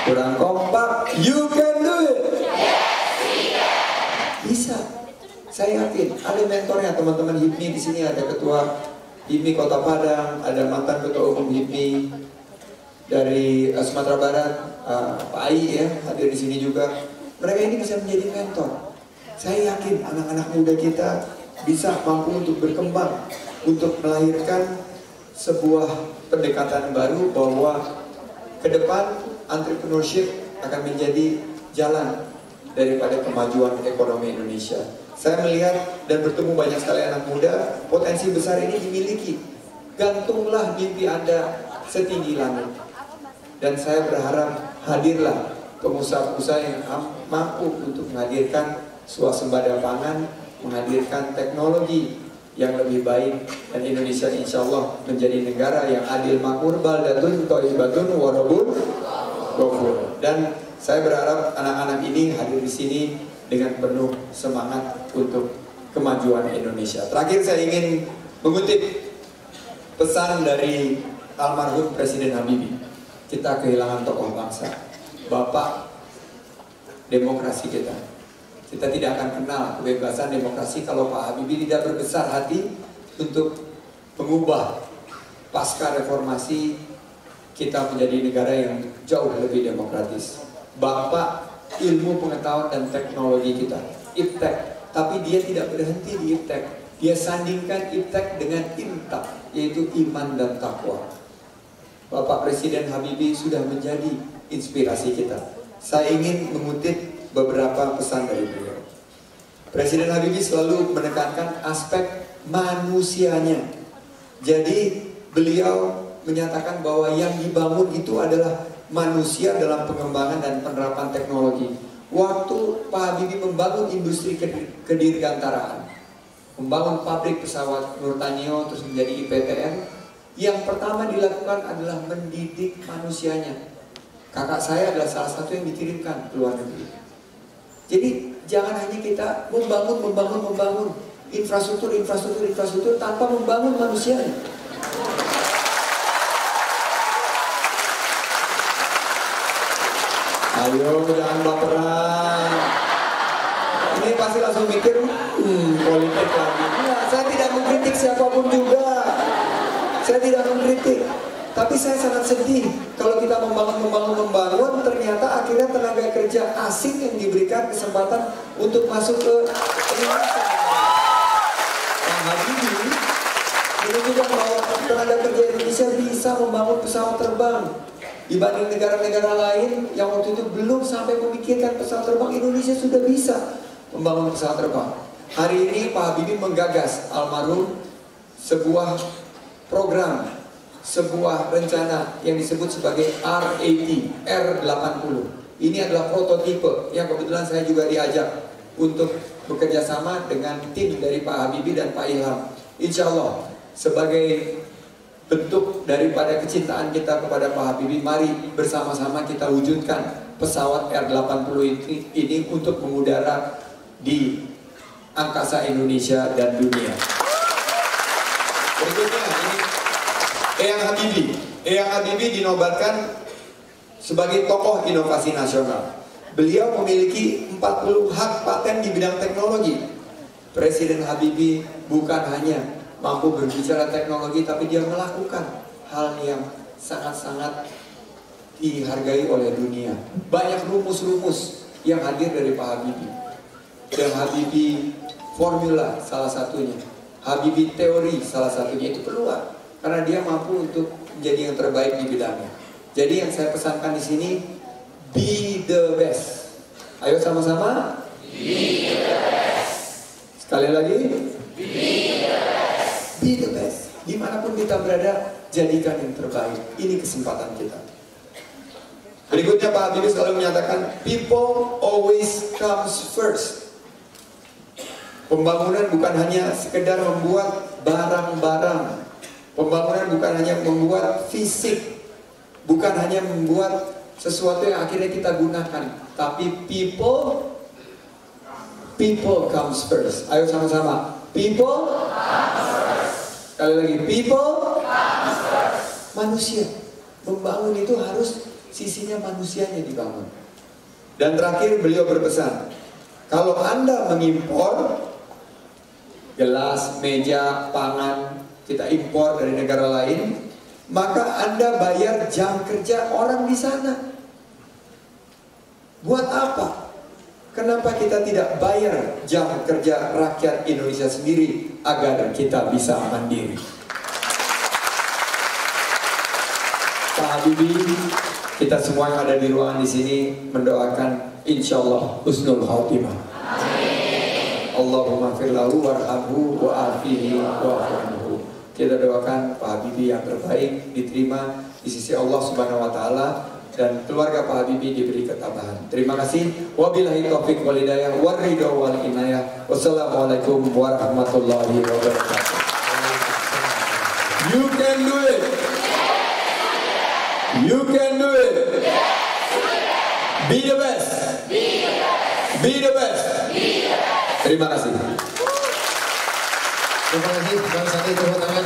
Speaker 1: Kurang kompak. You can do it. Bisa. Saya yakin ada mentornya, teman-teman HIPMI di sini, ada ketua HIPMI Kota Padang, ada mantan ketua umum HIPMI dari Sumatera Barat, Pak Ai ya, hadir di sini juga. Mereka ini bisa menjadi mentor. Saya yakin anak-anak muda kita bisa mampu untuk berkembang, untuk melahirkan sebuah pendekatan baru bahwa ke depan entrepreneurship akan menjadi jalan daripada kemajuan ekonomi Indonesia. Saya melihat dan bertemu banyak sekali anak muda, potensi besar ini dimiliki. Gantunglah mimpi Anda setinggi langit. Dan saya berharap hadirlah pengusaha-pengusaha yang mampu untuk menghadirkan swasembada pangan, menghadirkan teknologi yang lebih baik, dan Indonesia insya Allah menjadi negara yang adil, makmur, baldatun, thayyibatun, warabun, ghafur. Dan saya berharap anak-anak ini hadir di sini dengan penuh semangat untuk kemajuan Indonesia. Terakhir saya ingin mengutip pesan dari almarhum Presiden Habibie. Kita kehilangan tokoh bangsa, bapak demokrasi kita. Kita tidak akan kenal kebebasan demokrasi kalau Pak Habibie tidak berbesar hati untuk mengubah pasca reformasi kita menjadi negara yang jauh lebih demokratis. Bapak ilmu pengetahuan dan teknologi kita, IPTEK, tapi dia tidak berhenti di IPTEK. Dia sandingkan IPTEK dengan INTAK, yaitu iman dan takwa. Bapak Presiden Habibie sudah menjadi inspirasi kita. Saya ingin mengutip beberapa pesan dari beliau. Presiden Habibie selalu menekankan aspek manusianya. Jadi beliau menyatakan bahwa yang dibangun itu adalah manusia dalam pengembangan dan penerapan teknologi. Waktu Pak Habibie membangun industri kedirgantaraan, membangun pabrik pesawat Nurtanio terus menjadi IPTN, yang pertama dilakukan adalah mendidik manusianya. Kakak saya adalah salah satu yang dikirimkan ke luar negeri. Jadi jangan hanya kita membangun infrastruktur tanpa membangun manusianya. Ayo jangan baperan. Ini pasti langsung mikir politik lagi. Nah, saya tidak mengkritik siapapun juga. Saya tidak mengkritik. Tapi saya sangat sedih kalau kita membangun, ternyata akhirnya tenaga kerja asing yang diberikan kesempatan untuk masuk ke Indonesia. Nah, Habibie menunjukkan bahwa tenaga kerja Indonesia bisa membangun pesawat terbang. Dibanding negara-negara lain yang waktu itu belum sampai memikirkan pesawat terbang, Indonesia sudah bisa membangun pesawat terbang. Hari ini Pak Habibie menggagas almarhum sebuah program, sebuah rencana yang disebut sebagai R80. Ini adalah prototipe yang kebetulan saya juga diajak untuk bekerja sama dengan tim dari Pak Habibie dan Pak Ilham. Insya Allah sebagai bentuk daripada kecintaan kita kepada Pak Habibie, mari bersama-sama kita wujudkan pesawat R80 ini untuk mengudara di angkasa Indonesia dan dunia. Berikutnya ini Eyang Habibie. Eyang Habibie dinobatkan sebagai tokoh inovasi nasional. Beliau memiliki 40 hak paten di bidang teknologi. Presiden Habibie bukan hanya mampu berbicara teknologi, tapi dia melakukan hal yang sangat-sangat dihargai oleh dunia. Banyak rumus-rumus yang hadir dari Pak Habibie. Dan Habibie formula salah satunya, Habibie teori salah satunya, itu keluar karena dia mampu untuk menjadi yang terbaik di bidangnya. Jadi yang saya pesankan di sini, be the best. Ayo sama-sama, be the best. Sekali lagi, be the best. Be the best. Dimanapun kita berada, jadikan yang terbaik. Ini kesempatan kita. Berikutnya Pak Habibie selalu menyatakan, people always comes first. Pembangunan bukan hanya sekedar membuat barang-barang. Pembangunan bukan hanya membuat fisik. Bukan hanya membuat sesuatu yang akhirnya kita gunakan. Tapi people comes first. Ayo sama-sama. People comes first. Sekali lagi, people comes first. Manusia. Membangun itu harus sisinya manusianya dibangun. Dan terakhir beliau berpesan, kalau Anda mengimpor gelas, meja, pangan, kita impor dari negara lain, maka Anda bayar jam kerja orang di sana. Buat apa? Kenapa kita tidak bayar jam kerja rakyat Indonesia sendiri agar kita bisa mandiri? Pak Habibie, kita semua yang ada di ruangan di sini mendoakan insyaallah husnul khatimah. Allahumma firlahu warhamhu wa'afihi wa'afuhu. Kita doakan Pak Habibie yang terbaik diterima di sisi Allah Subhanahu wa taala dan keluarga Pak Habibie diberi ketabahan. Terima kasih. Wabillahi taufiq wal hidayah war ridha wal inayah. Wassalamualaikum warahmatullahi wabarakatuh. You can do it. You can do it. Be the best. Be the best. Terima kasih.
Speaker 3: Terima kasih Bang Sandi, tepuk tangan.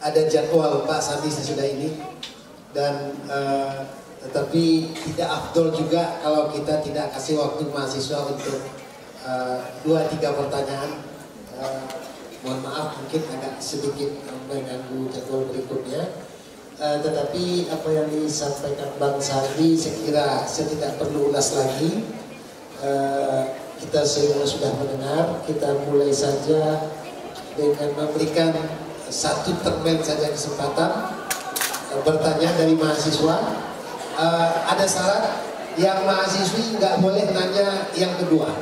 Speaker 3: Ada jadwal Pak Sandi sesudah ini dan tetapi tidak afdol juga kalau kita tidak kasih waktu mahasiswa untuk 2-3 pertanyaan. Mohon maaf mungkin agak sedikit mengganggu jadwal berikutnya. Tetapi apa yang disampaikan Bang Sandi saya kira saya tidak perlu ulas lagi. Kita semua sudah mendengar. Kita mulai saja dengan memberikan satu termen saja kesempatan bertanya dari mahasiswa. Ada syarat yang mahasiswi nggak boleh nanya yang kedua.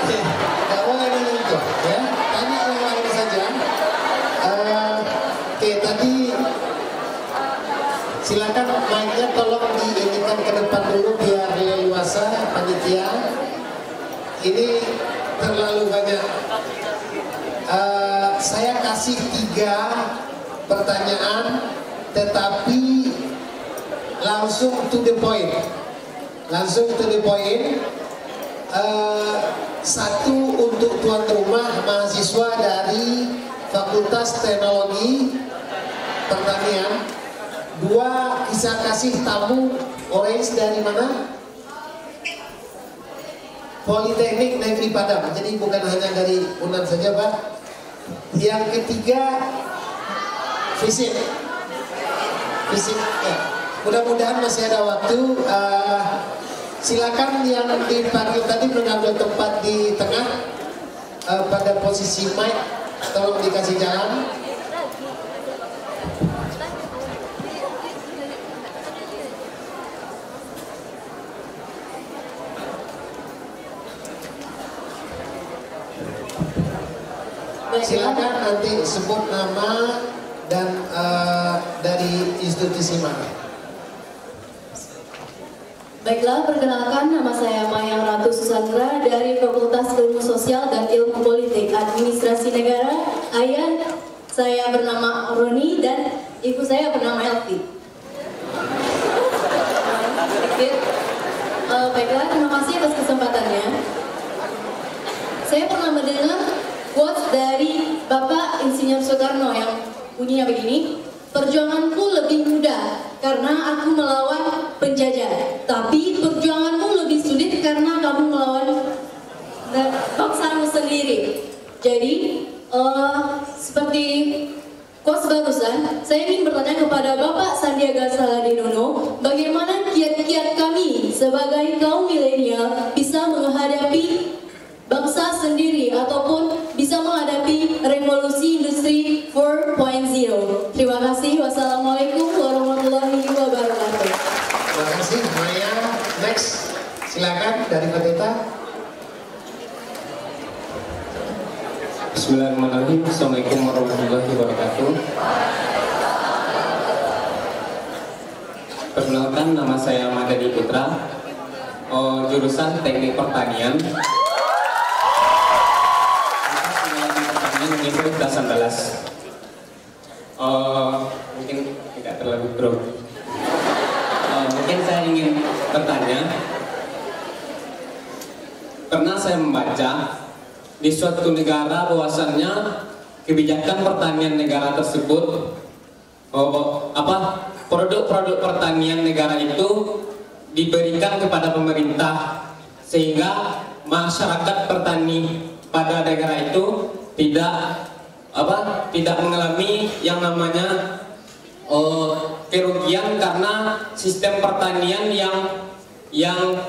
Speaker 3: Oke, nggak boleh nanya itu, ya. Tanya yang lain saja. Oke, tadi silakan mic-nya tolong diinikan ke depan dulu biar leluasa panitia. Ini terlalu banyak. Saya kasih 3 pertanyaan, tetapi langsung to the point. Langsung to the point. 1 untuk tuan rumah mahasiswa dari Fakultas Teknologi Pertanian. 2 kisah kasih tamu Orange dari mana? Politeknik Negeri Padang. Jadi bukan hanya dari Unan saja, Pak. Yang ketiga fisik. Ya. Mudah-mudahan masih ada waktu. Silakan yang dipanggil tadi mengambil tempat di tengah pada posisi mic. Tolong dikasih jalan. Silakan nanti sebut nama dan dari institusi mana.
Speaker 4: Baiklah, perkenalkan nama saya Mayang Ratu Susandra dari Fakultas Ilmu Sosial dan Ilmu Politik Administrasi Negara. Ayah saya bernama Roni dan ibu saya bernama Elvi. Baiklah, terima kasih atas kesempatannya. Saya pernah mendengar quotes dari Bapak Insinyur Soekarno yang bunyinya begini, perjuanganku lebih mudah karena aku melawan penjajah, tapi perjuanganmu lebih sulit karena kamu melawan bangsamu sendiri. Jadi seperti quotes barusan, saya ingin bertanya kepada Bapak Sandiaga Salahuddin, bagaimana kiat-kiat kami sebagai kaum milenial bisa menghadapi bangsa sendiri ataupun bisa menghadapi revolusi industri 4.0. Terima kasih. Wassalamualaikum warahmatullahi wabarakatuh.
Speaker 3: Terima kasih Maya. Next, silakan dari Pendeta.
Speaker 5: Bismillahirrahmanirrahim. Assalamualaikum warahmatullahi wabarakatuh. Perkenalkan, nama saya Madani Putra, jurusan Teknik Pertanian. Universitas Andalas. Mungkin tidak terlalu grogi. Mungkin saya ingin bertanya. Pernah saya membaca di suatu negara bahwasannya kebijakan pertanian negara tersebut, produk-produk pertanian negara itu diberikan kepada pemerintah sehingga masyarakat petani pada negara itu tidak mengalami yang namanya kerugian karena sistem pertanian yang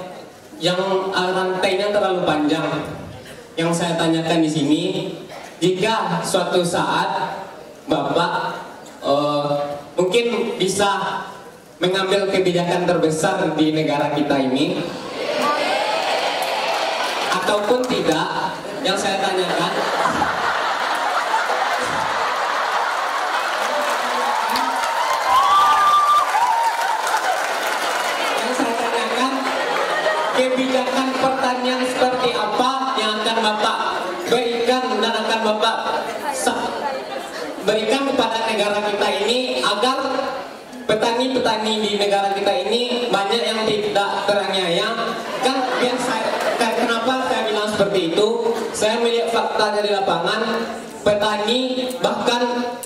Speaker 5: yang rantainya terlalu panjang. Yang saya tanyakan di sini, jika suatu saat Bapak mungkin bisa mengambil kebijakan terbesar di negara kita ini, ataupun tidak, yang saya tanyakan, kebijakan pertanian seperti apa yang akan Bapak berikan dan akan Bapak berikan kepada negara kita ini agar petani-petani di negara kita ini banyak yang tidak teraniaya. Kan kenapa saya bilang seperti itu? Saya melihat fakta dari lapangan, petani bahkan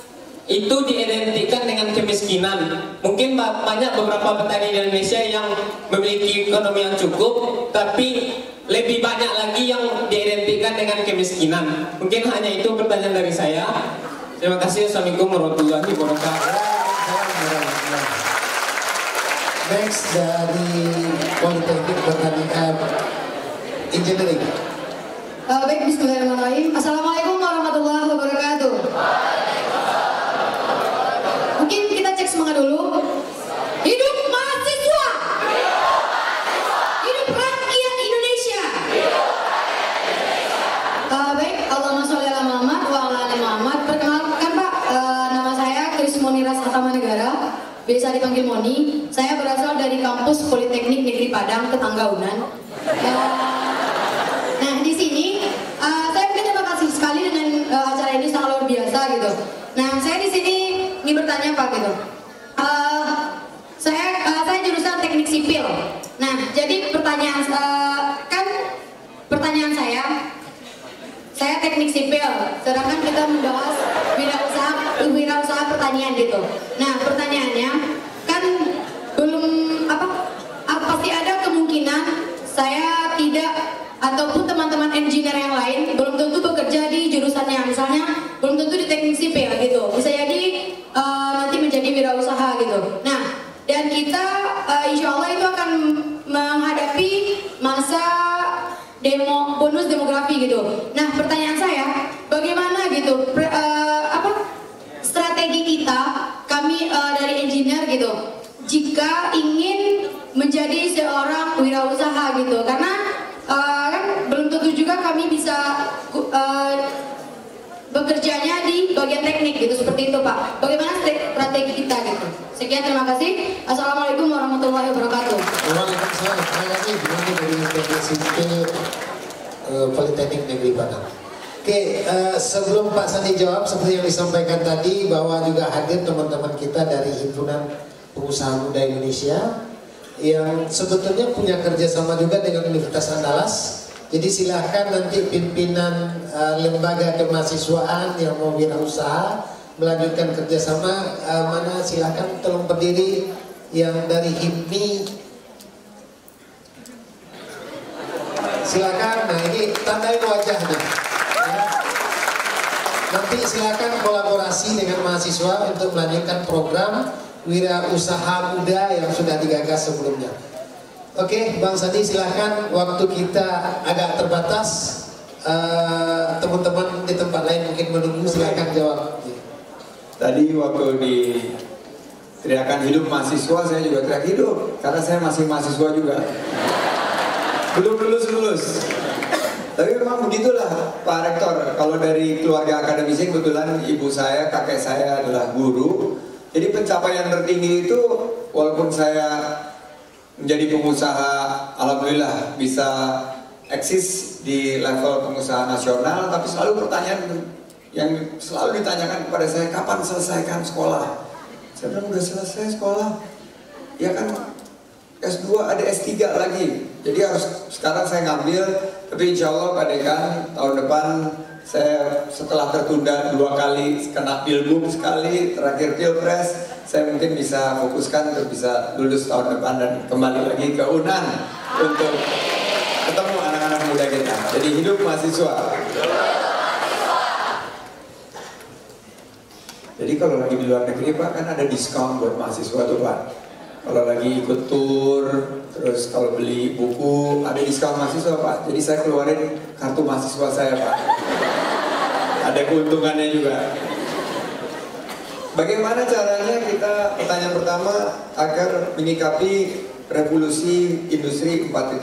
Speaker 5: itu diidentikan dengan kemiskinan. Mungkin banyak beberapa petani di Indonesia yang memiliki ekonomi yang cukup, tapi lebih banyak lagi yang diidentikan dengan kemiskinan. Mungkin hanya itu pertanyaan dari saya. Terima kasih. Assalamualaikum warahmatullahi wabarakatuh.
Speaker 3: Next dari Politeknik Pertanian Engineering.
Speaker 4: Baik, bismillahirrahmanirrahim. Assalamualaikum warahmatullahi wabarakatuh. Mungkin kita cek semangat dulu. Hidup mahasiswa. Hidup rakyat Indonesia. Baik, Allahumma sholli ala Muhammad wa ala ali Muhammad. Perkenalkan Pak, nama saya Kris Moniras Atamanegara, biasa dipanggil Moni. Saya berasal dari kampus Politeknik Negeri Padang, Tetangga Unan. Nah, di sini saya mungkin terima kasih sekali dengan acara ini, sangat luar biasa gitu. Nah, saya di sini ingin bertanya Pak gitu. Saya jurusan Teknik Sipil. Nah, jadi pertanyaan saya Teknik Sipil, sedangkan kita membahas wirausaha pertanian gitu. Nah, pertanyaannya kan pasti ada kemungkinan saya tidak ataupun teman-teman engineer yang lain belum tentu bekerja di jurusannya, misalnya belum tentu di teknik sipil gitu, bisa jadi nanti menjadi wirausaha gitu. Nah, dan kita insya Allah itu akan menghadapi masa bonus demografi gitu. Nah, pertanyaan saya, bagaimana gitu strategi kami dari engineer gitu, jika ingin menjadi seorang wirausaha gitu, karena kan belum tentu juga kami bisa bekerjanya di bagian teknik gitu, seperti itu Pak. Bagaimana strategi kita gitu? Sekian, terima kasih. Assalamualaikum warahmatullahi wabarakatuh.
Speaker 3: Waalaikumsalam. Terima kasih dari Teknik Sipil Politeknik Negeri Padang. Oke, sebelum Pak Sandi jawab, seperti yang disampaikan tadi bahwa juga hadir teman-teman kita dari Himpunan Pengusaha Muda Indonesia yang sebetulnya punya kerjasama juga dengan Universitas Andalas. Jadi silahkan nanti pimpinan lembaga kemahasiswaan yang mau wirausaha melanjutkan kerjasama, mana silahkan tolong berdiri yang dari HIPMI. Silakan, nah ini tandain wajahnya. Nanti silakan kolaborasi dengan mahasiswa untuk melanjutkan program wirausaha muda yang sudah digagas sebelumnya. Oke, Bang Sandi silahkan, waktu kita agak terbatas, teman-teman di tempat lain mungkin menunggu, silahkan jawab.
Speaker 1: Tadi waktu di teriakan hidup mahasiswa, saya juga teriak hidup, karena saya masih mahasiswa juga. Belum lulus. Tapi memang begitulah Pak Rektor, kalau dari keluarga akademisi kebetulan ibu saya, kakek saya adalah guru. Jadi pencapaian tertinggi itu walaupun saya menjadi pengusaha, alhamdulillah bisa eksis di level pengusaha nasional, tapi selalu pertanyaan yang selalu ditanyakan kepada saya, kapan selesaikan sekolah? Saya bilang udah selesai sekolah. Ya kan S2 ada S3 lagi. Jadi harus sekarang saya ngambil, tapi insya Allah Pak Dekan tahun depan saya setelah tertunda 2 kali, kena pilgub sekali, terakhir pilpres, saya mungkin bisa fokuskan untuk bisa lulus tahun depan dan kembali lagi ke UNAN untuk ketemu anak-anak muda kita. Jadi hidup mahasiswa. Jadi kalau lagi di luar negeri Pak kan ada diskon buat mahasiswa tuh Pak. Kalau lagi ikut tour, terus Terus kalau beli buku ada diskon mahasiswa Pak. Jadi saya keluarin kartu mahasiswa saya Pak. Ada keuntungannya juga. Bagaimana caranya kita, pertanyaan pertama, agar menyikapi revolusi industri 4.0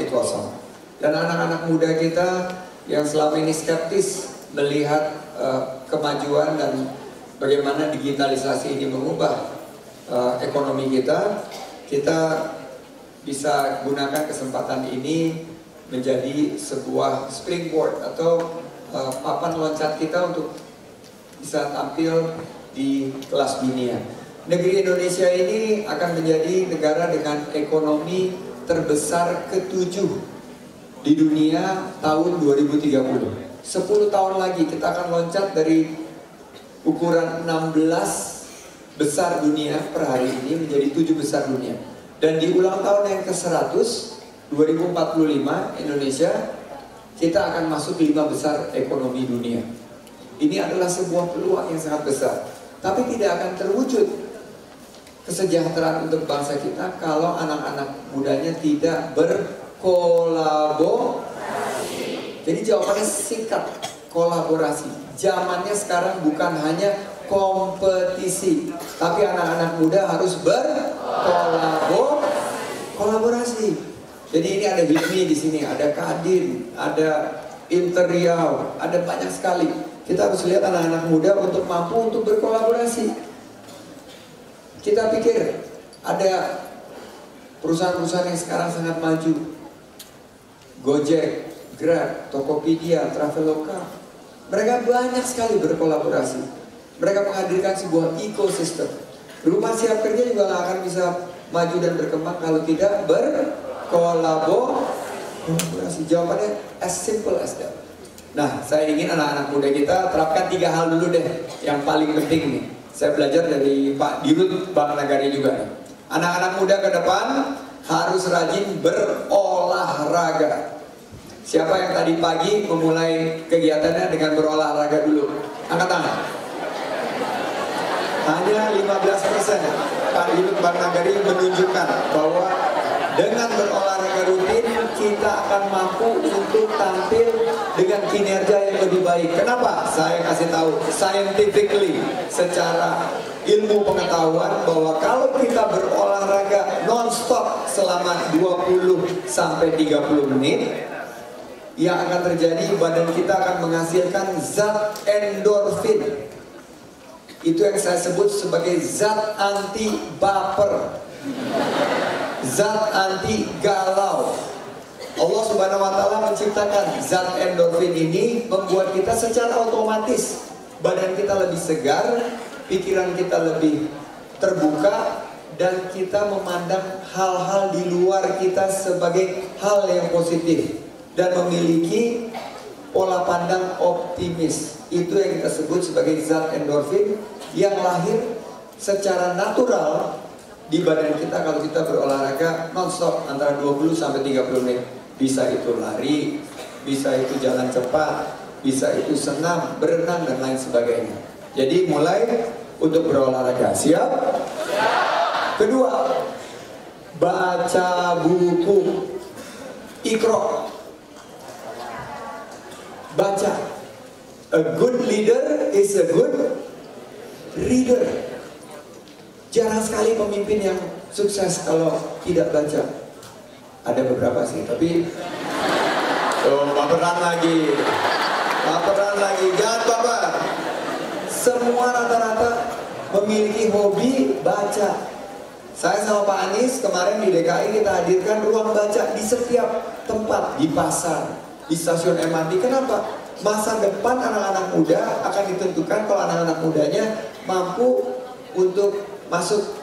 Speaker 1: dan anak-anak muda kita yang selama ini skeptis melihat kemajuan dan bagaimana digitalisasi ini mengubah ekonomi kita bisa gunakan kesempatan ini menjadi sebuah springboard atau papan loncat kita untuk bisa tampil di kelas dunia. Negeri Indonesia ini akan menjadi negara dengan ekonomi terbesar ke-7 di dunia tahun 2030. 10 tahun lagi kita akan loncat dari ukuran 16 besar dunia per hari ini menjadi 7 besar dunia. Dan di ulang tahun yang ke-100, 2045 Indonesia, kita akan masuk 5 besar ekonomi dunia. Ini adalah sebuah peluang yang sangat besar. Tapi tidak akan terwujud kesejahteraan untuk bangsa kita kalau anak-anak mudanya tidak berkolaborasi. Jadi jawabannya singkat, kolaborasi. Zamannya sekarang bukan hanya kompetisi, tapi anak-anak muda harus berkolaborasi. Jadi ini ada HIPMI di sini, ada Kadin, ada Interial, ada banyak sekali. Kita harus lihat anak-anak muda untuk mampu untuk berkolaborasi. Kita pikir ada perusahaan-perusahaan yang sekarang sangat maju, Gojek, Grab, Tokopedia, Traveloka. Mereka banyak sekali berkolaborasi. Mereka menghadirkan sebuah ekosistem. Rumah siap kerja juga nggak akan bisa maju dan berkembang kalau tidak berkolaborasi. Jawabannya as simple as that. Nah, saya ingin anak-anak muda kita terapkan 3 hal dulu deh, yang paling penting nih. Saya belajar dari Pak Dirut Bank Nagari juga nih. Anak-anak muda ke depan harus rajin berolahraga. Siapa yang tadi pagi memulai kegiatannya dengan berolahraga dulu? Angkat tangan. Hanya 15%. Pak Dirut Bank Nagari menunjukkan bahwa dengan berolahraga rutin kita akan mampu untuk tampil dengan kinerja yang lebih baik. Kenapa? Saya kasih tahu scientifically, secara ilmu pengetahuan, bahwa kalau kita berolahraga non-stop selama 20 sampai 30 menit, yang akan terjadi badan kita akan menghasilkan zat endorfin. Itu yang saya sebut sebagai zat anti baper, zat anti galau. Allah Subhanahu wa Ta'ala menciptakan zat endorfin ini membuat kita secara otomatis badan kita lebih segar, pikiran kita lebih terbuka, dan kita memandang hal-hal di luar kita sebagai hal yang positif dan memiliki pola pandang optimis. Itu yang kita sebut sebagai zat endorfin yang lahir secara natural di badan kita kalau kita berolahraga non-stop antara 20 sampai 30 menit. Bisa itu lari, bisa itu jalan cepat, bisa itu senam, berenang, dan lain sebagainya. Jadi mulai untuk berolahraga. Siap? Kedua, baca buku. Iqra. Baca. A good leader is a good reader. Jarang sekali pemimpin yang sukses kalau tidak baca. Ada beberapa sih, tapi baperan lagi, jangan baper. Semua rata-rata memiliki hobi baca. Saya sama Pak Anies kemarin di DKI kita hadirkan ruang baca di setiap tempat, di pasar, di stasiun MRT. Kenapa? Masa depan anak-anak muda akan ditentukan kalau anak-anak mudanya mampu untuk masuk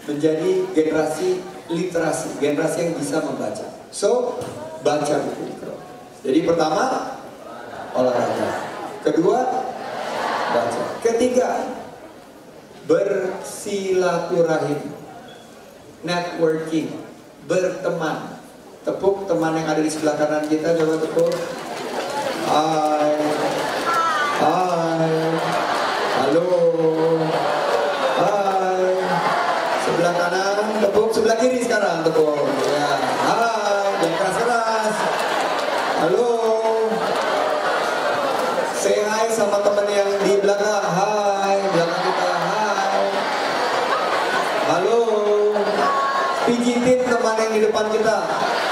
Speaker 1: menjadi generasi literasi, generasi yang bisa membaca. So, baca buku. Jadi pertama, olahraga. Kedua, baca. Ketiga, bersilaturahim, networking, berteman. Tepuk teman yang ada di sebelah kanan kita, coba tepuk. Hai, halo, hai. Sebelah kanan tepuk, sebelah kiri sekarang tepuk. Ya, hai. teman kita,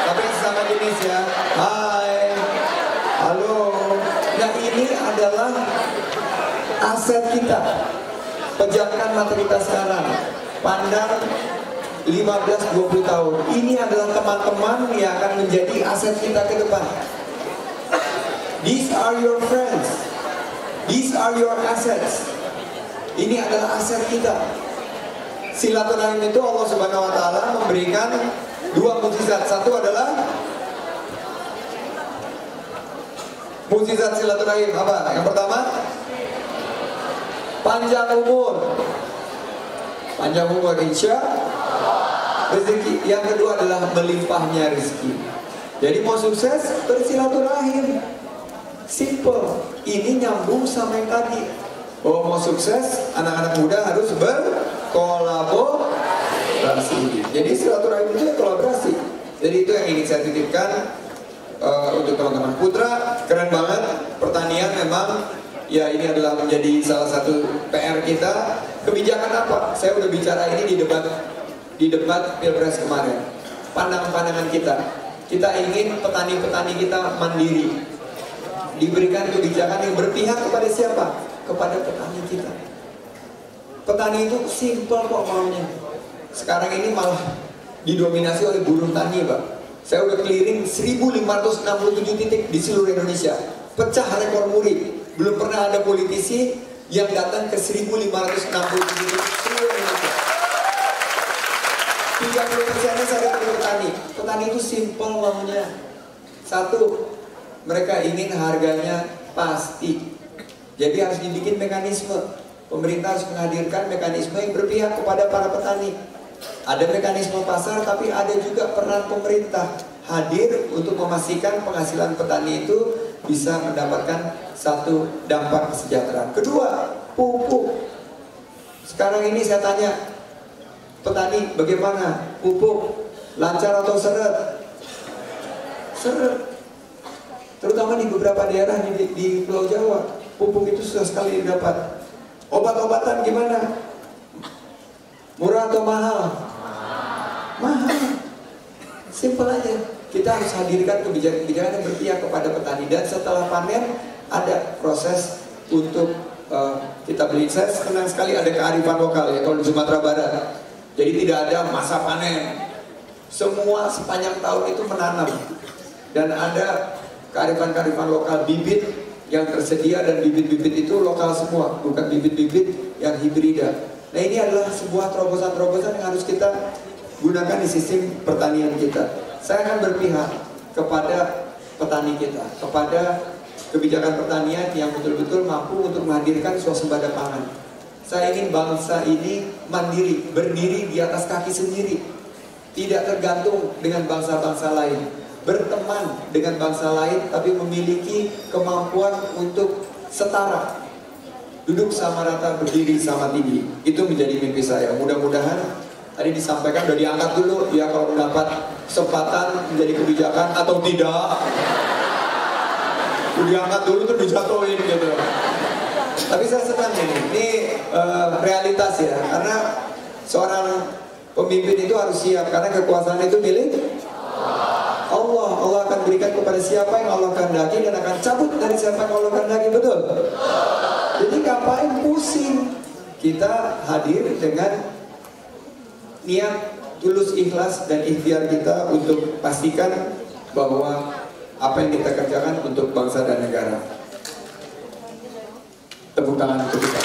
Speaker 1: tapi sesama jenis ya. Hai, halo. Nah ini adalah aset kita. Pejamkan mata kita sekarang. Pandang 15-20 tahun. Ini adalah teman-teman yang akan menjadi aset kita ke depan. These are your friends. These are your assets. Ini adalah aset kita. Silaturahim itu Allah Subhanahu wa taala memberikan dua mukjizat. Satu adalah mukjizat silaturahim apa? Yang pertama, panjang umur. Panjang umur insya rezeki. Yang kedua adalah melimpahnya rezeki. Jadi mau sukses bersilaturahim. Simple. Ini nyambung sama yang tadi. Oh mau sukses, anak-anak muda harus berkolaborasi. Jadi silaturahim itu kolaborasi. Jadi itu yang ingin saya titipkan untuk teman-teman. Putra, keren banget. Pertanian memang ya ini adalah menjadi salah satu PR kita. Kebijakan apa? Saya udah bicara ini di debat Pilpres kemarin. Pandangan kita. Kita ingin petani-petani kita mandiri. Diberikan kebijakan yang berpihak kepada siapa? Kepada petani kita. Petani itu simple kok maunya. Sekarang ini malah didominasi oleh buruh tani, Pak. Saya udah keliling 1567 titik di seluruh Indonesia. Pecah rekor muri. Belum pernah ada politisi yang datang ke 1567 titik seluruh Indonesia. 30% saya ketemu petani. Petani itu simple maunya. Satu, mereka ingin harganya pasti. Jadi harus dibikin mekanisme. Pemerintah harus menghadirkan mekanisme yang berpihak kepada para petani. Ada mekanisme pasar, tapi ada juga peran pemerintah hadir untuk memastikan penghasilan petani itu bisa mendapatkan satu dampak kesejahteraan. Kedua, pupuk. Sekarang ini saya tanya petani, bagaimana pupuk? Lancar atau seret? Seret. Terutama di beberapa daerah di Pulau Jawa, pupuk itu susah sekali didapat. Obat-obatan gimana? Murah atau mahal? Mahal. Simpel aja. Kita harus hadirkan kebijakan-kebijakan yang berpihak kepada petani. Dan setelah panen ada proses untuk kita beli. Saya senang sekali ada kearifan lokal ya kalau di Sumatera Barat. Jadi tidak ada masa panen. Semua sepanjang tahun itu menanam. Dan ada kearifan-kearifan lokal, bibit yang tersedia dan bibit-bibit itu lokal semua, bukan bibit-bibit yang hibrida. Nah ini adalah sebuah terobosan-terobosan yang harus kita gunakan di sistem pertanian kita. Saya akan berpihak kepada petani kita, kepada kebijakan pertanian yang betul-betul mampu untuk menghadirkan swasembada pangan. Saya ingin bangsa ini mandiri, berdiri di atas kaki sendiri, tidak tergantung dengan bangsa-bangsa lain, berteman dengan bangsa lain, tapi memiliki kemampuan untuk setara, duduk sama rata, berdiri sama tinggi. Itu menjadi mimpi saya. Mudah-mudahan tadi disampaikan udah diangkat dulu ya, kalau mendapat kesempatan menjadi kebijakan atau tidak, udah diangkat dulu tuh dijatuhin gitu. Tapi saya senang ini realitas ya, karena seorang pemimpin itu harus siap, karena kekuasaan itu milik Allah. Allah akan berikan kepada siapa yang Allah kehendaki dan akan cabut dari siapa yang Allah kehendaki, betul? Jadi ngapain pusing? Kita hadir dengan niat tulus, ikhlas dan ikhtiar kita untuk pastikan bahwa apa yang kita kerjakan untuk bangsa dan negara. Tepuk tangan untuk kita.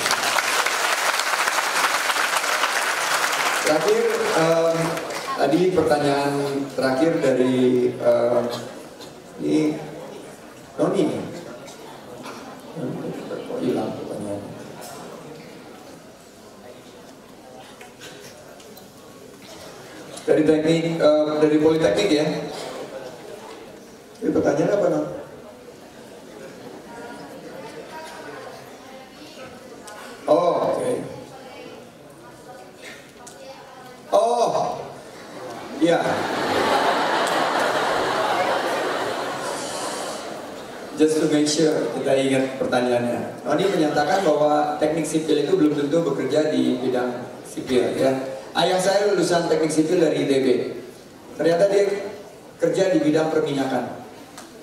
Speaker 1: Terakhir, tadi pertanyaan terakhir dari ini Noni. Kok hilang pertanyaannya? Dari teknik, dari Politeknik ya. Ini pertanyaan apa non? Oh, oke. Oh, ya. Just to make sure kita ingat pertanyaannya. Noni menyatakan bahwa teknik sipil itu belum tentu bekerja di bidang sipil ya. Ayah saya lulusan teknik sipil dari ITB. ternyata dia kerja di bidang perminyakan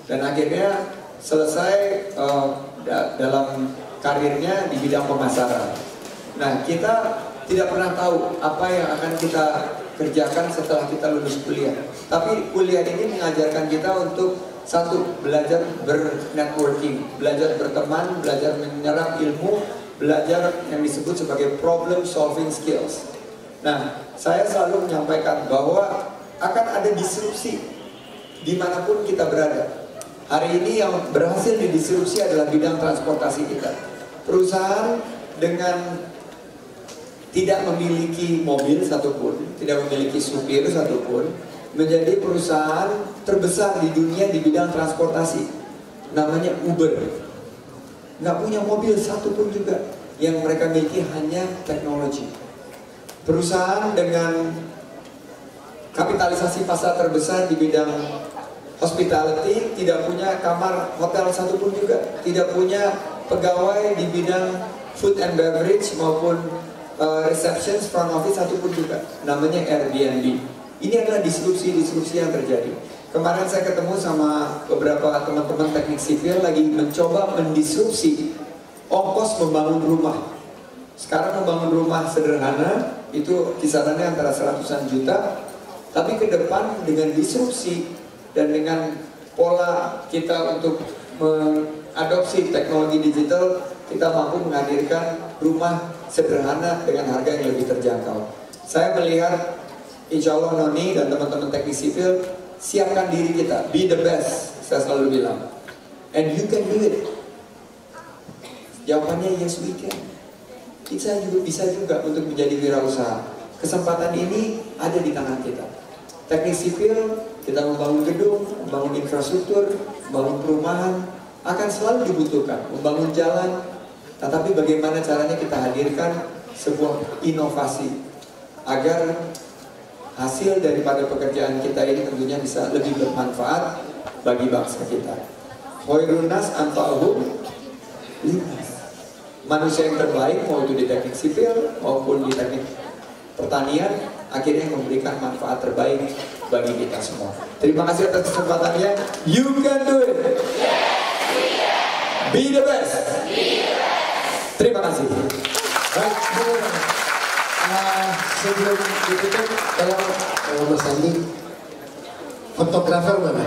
Speaker 1: dan akhirnya selesai dalam karirnya di bidang pemasaran. Nah, kita tidak pernah tahu apa yang akan kita kerjakan setelah kita lulus kuliah. Tapi kuliah ini mengajarkan kita untuk satu, belajar bernetworking, belajar berteman, belajar menyerap ilmu, belajar yang disebut sebagai problem solving skills. Nah, saya selalu menyampaikan bahwa akan ada disrupsi dimanapun kita berada. Hari ini yang berhasil didisrupsi adalah bidang transportasi kita. Perusahaan dengan tidak memiliki mobil satupun, tidak memiliki supir satupun, menjadi perusahaan terbesar di dunia di bidang transportasi. Namanya Uber. Nggak punya mobil satupun juga. Yang mereka miliki hanya teknologi. Perusahaan dengan kapitalisasi pasar terbesar di bidang hospitality, tidak punya kamar hotel satupun juga, tidak punya pegawai di bidang food and beverage maupun receptions, front office satupun juga, namanya Airbnb. Ini adalah disrupsi-disrupsi yang terjadi. Kemarin saya ketemu sama beberapa teman-teman teknik sipil lagi mencoba mendisrupsi ongkos membangun rumah. Sekarang membangun rumah sederhana itu kisarannya antara 100-an juta, tapi ke depan dengan disrupsi dan dengan pola kita untuk mengadopsi teknologi digital, kita mampu menghadirkan rumah sederhana dengan harga yang lebih terjangkau. Saya melihat, insya Allah Noni dan teman-teman teknik sipil, siapkan diri kita, be the best, saya selalu bilang. And you can do it. Jawabannya yes we can. Kita juga bisa juga untuk menjadi wirausaha. Kesempatan ini ada di tangan kita. Teknik sipil, kita membangun gedung, membangun infrastruktur, membangun perumahan, akan selalu dibutuhkan, membangun jalan. Tetapi bagaimana caranya kita hadirkan sebuah inovasi agar hasil daripada pekerjaan kita ini tentunya bisa lebih bermanfaat bagi bangsa kita. Khairun nas anfa'uhum linnas. Manusia yang terbaik mau itu di teknik sipil maupun di teknik pertanian akhirnya memberikan manfaat terbaik bagi kita semua. Terima kasih atas kesempatannya. You can do it. Be the best. Terima kasih.
Speaker 3: Baik, sebelum ditutup, tolong Mas Andi, fotografer mana?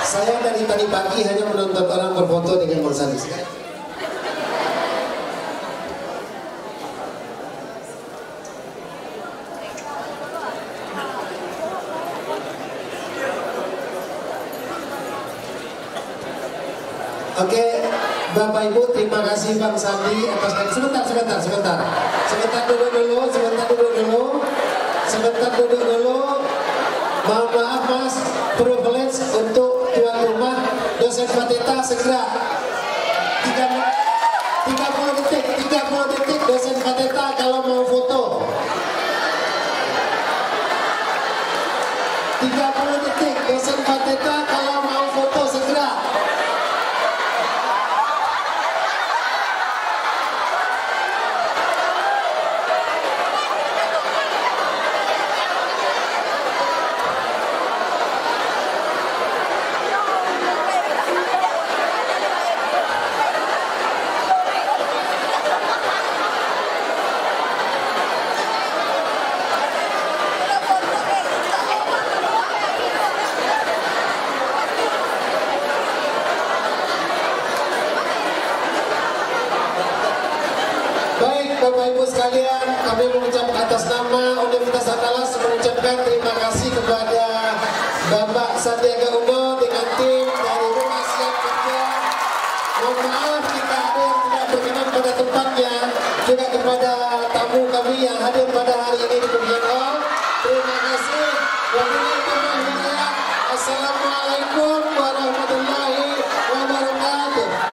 Speaker 3: Saya dari tadi pagi hanya menonton orang berfoto dengan Mas Andi. Oke, Bapak Ibu, terima kasih Bang Sandi atas sebentar duduk dulu. Mohon maaf Mas, privilege untuk tuan rumah dosen Fateta segera 30 detik dosen Fateta kalau mau foto. 30 detik dosen Fateta kalau mau foto segera. Bapak Ibu sekalian, kami mengucapkan atas nama Universitas Andalas mengucapkan terima kasih kepada Bapak Sandiaga Uno dengan tim dari Rumah Siap Kerja. Mohon maaf kita ada yang tidak berkenan pada tempatnya, juga kepada tamu kami yang hadir pada hari ini di kemudian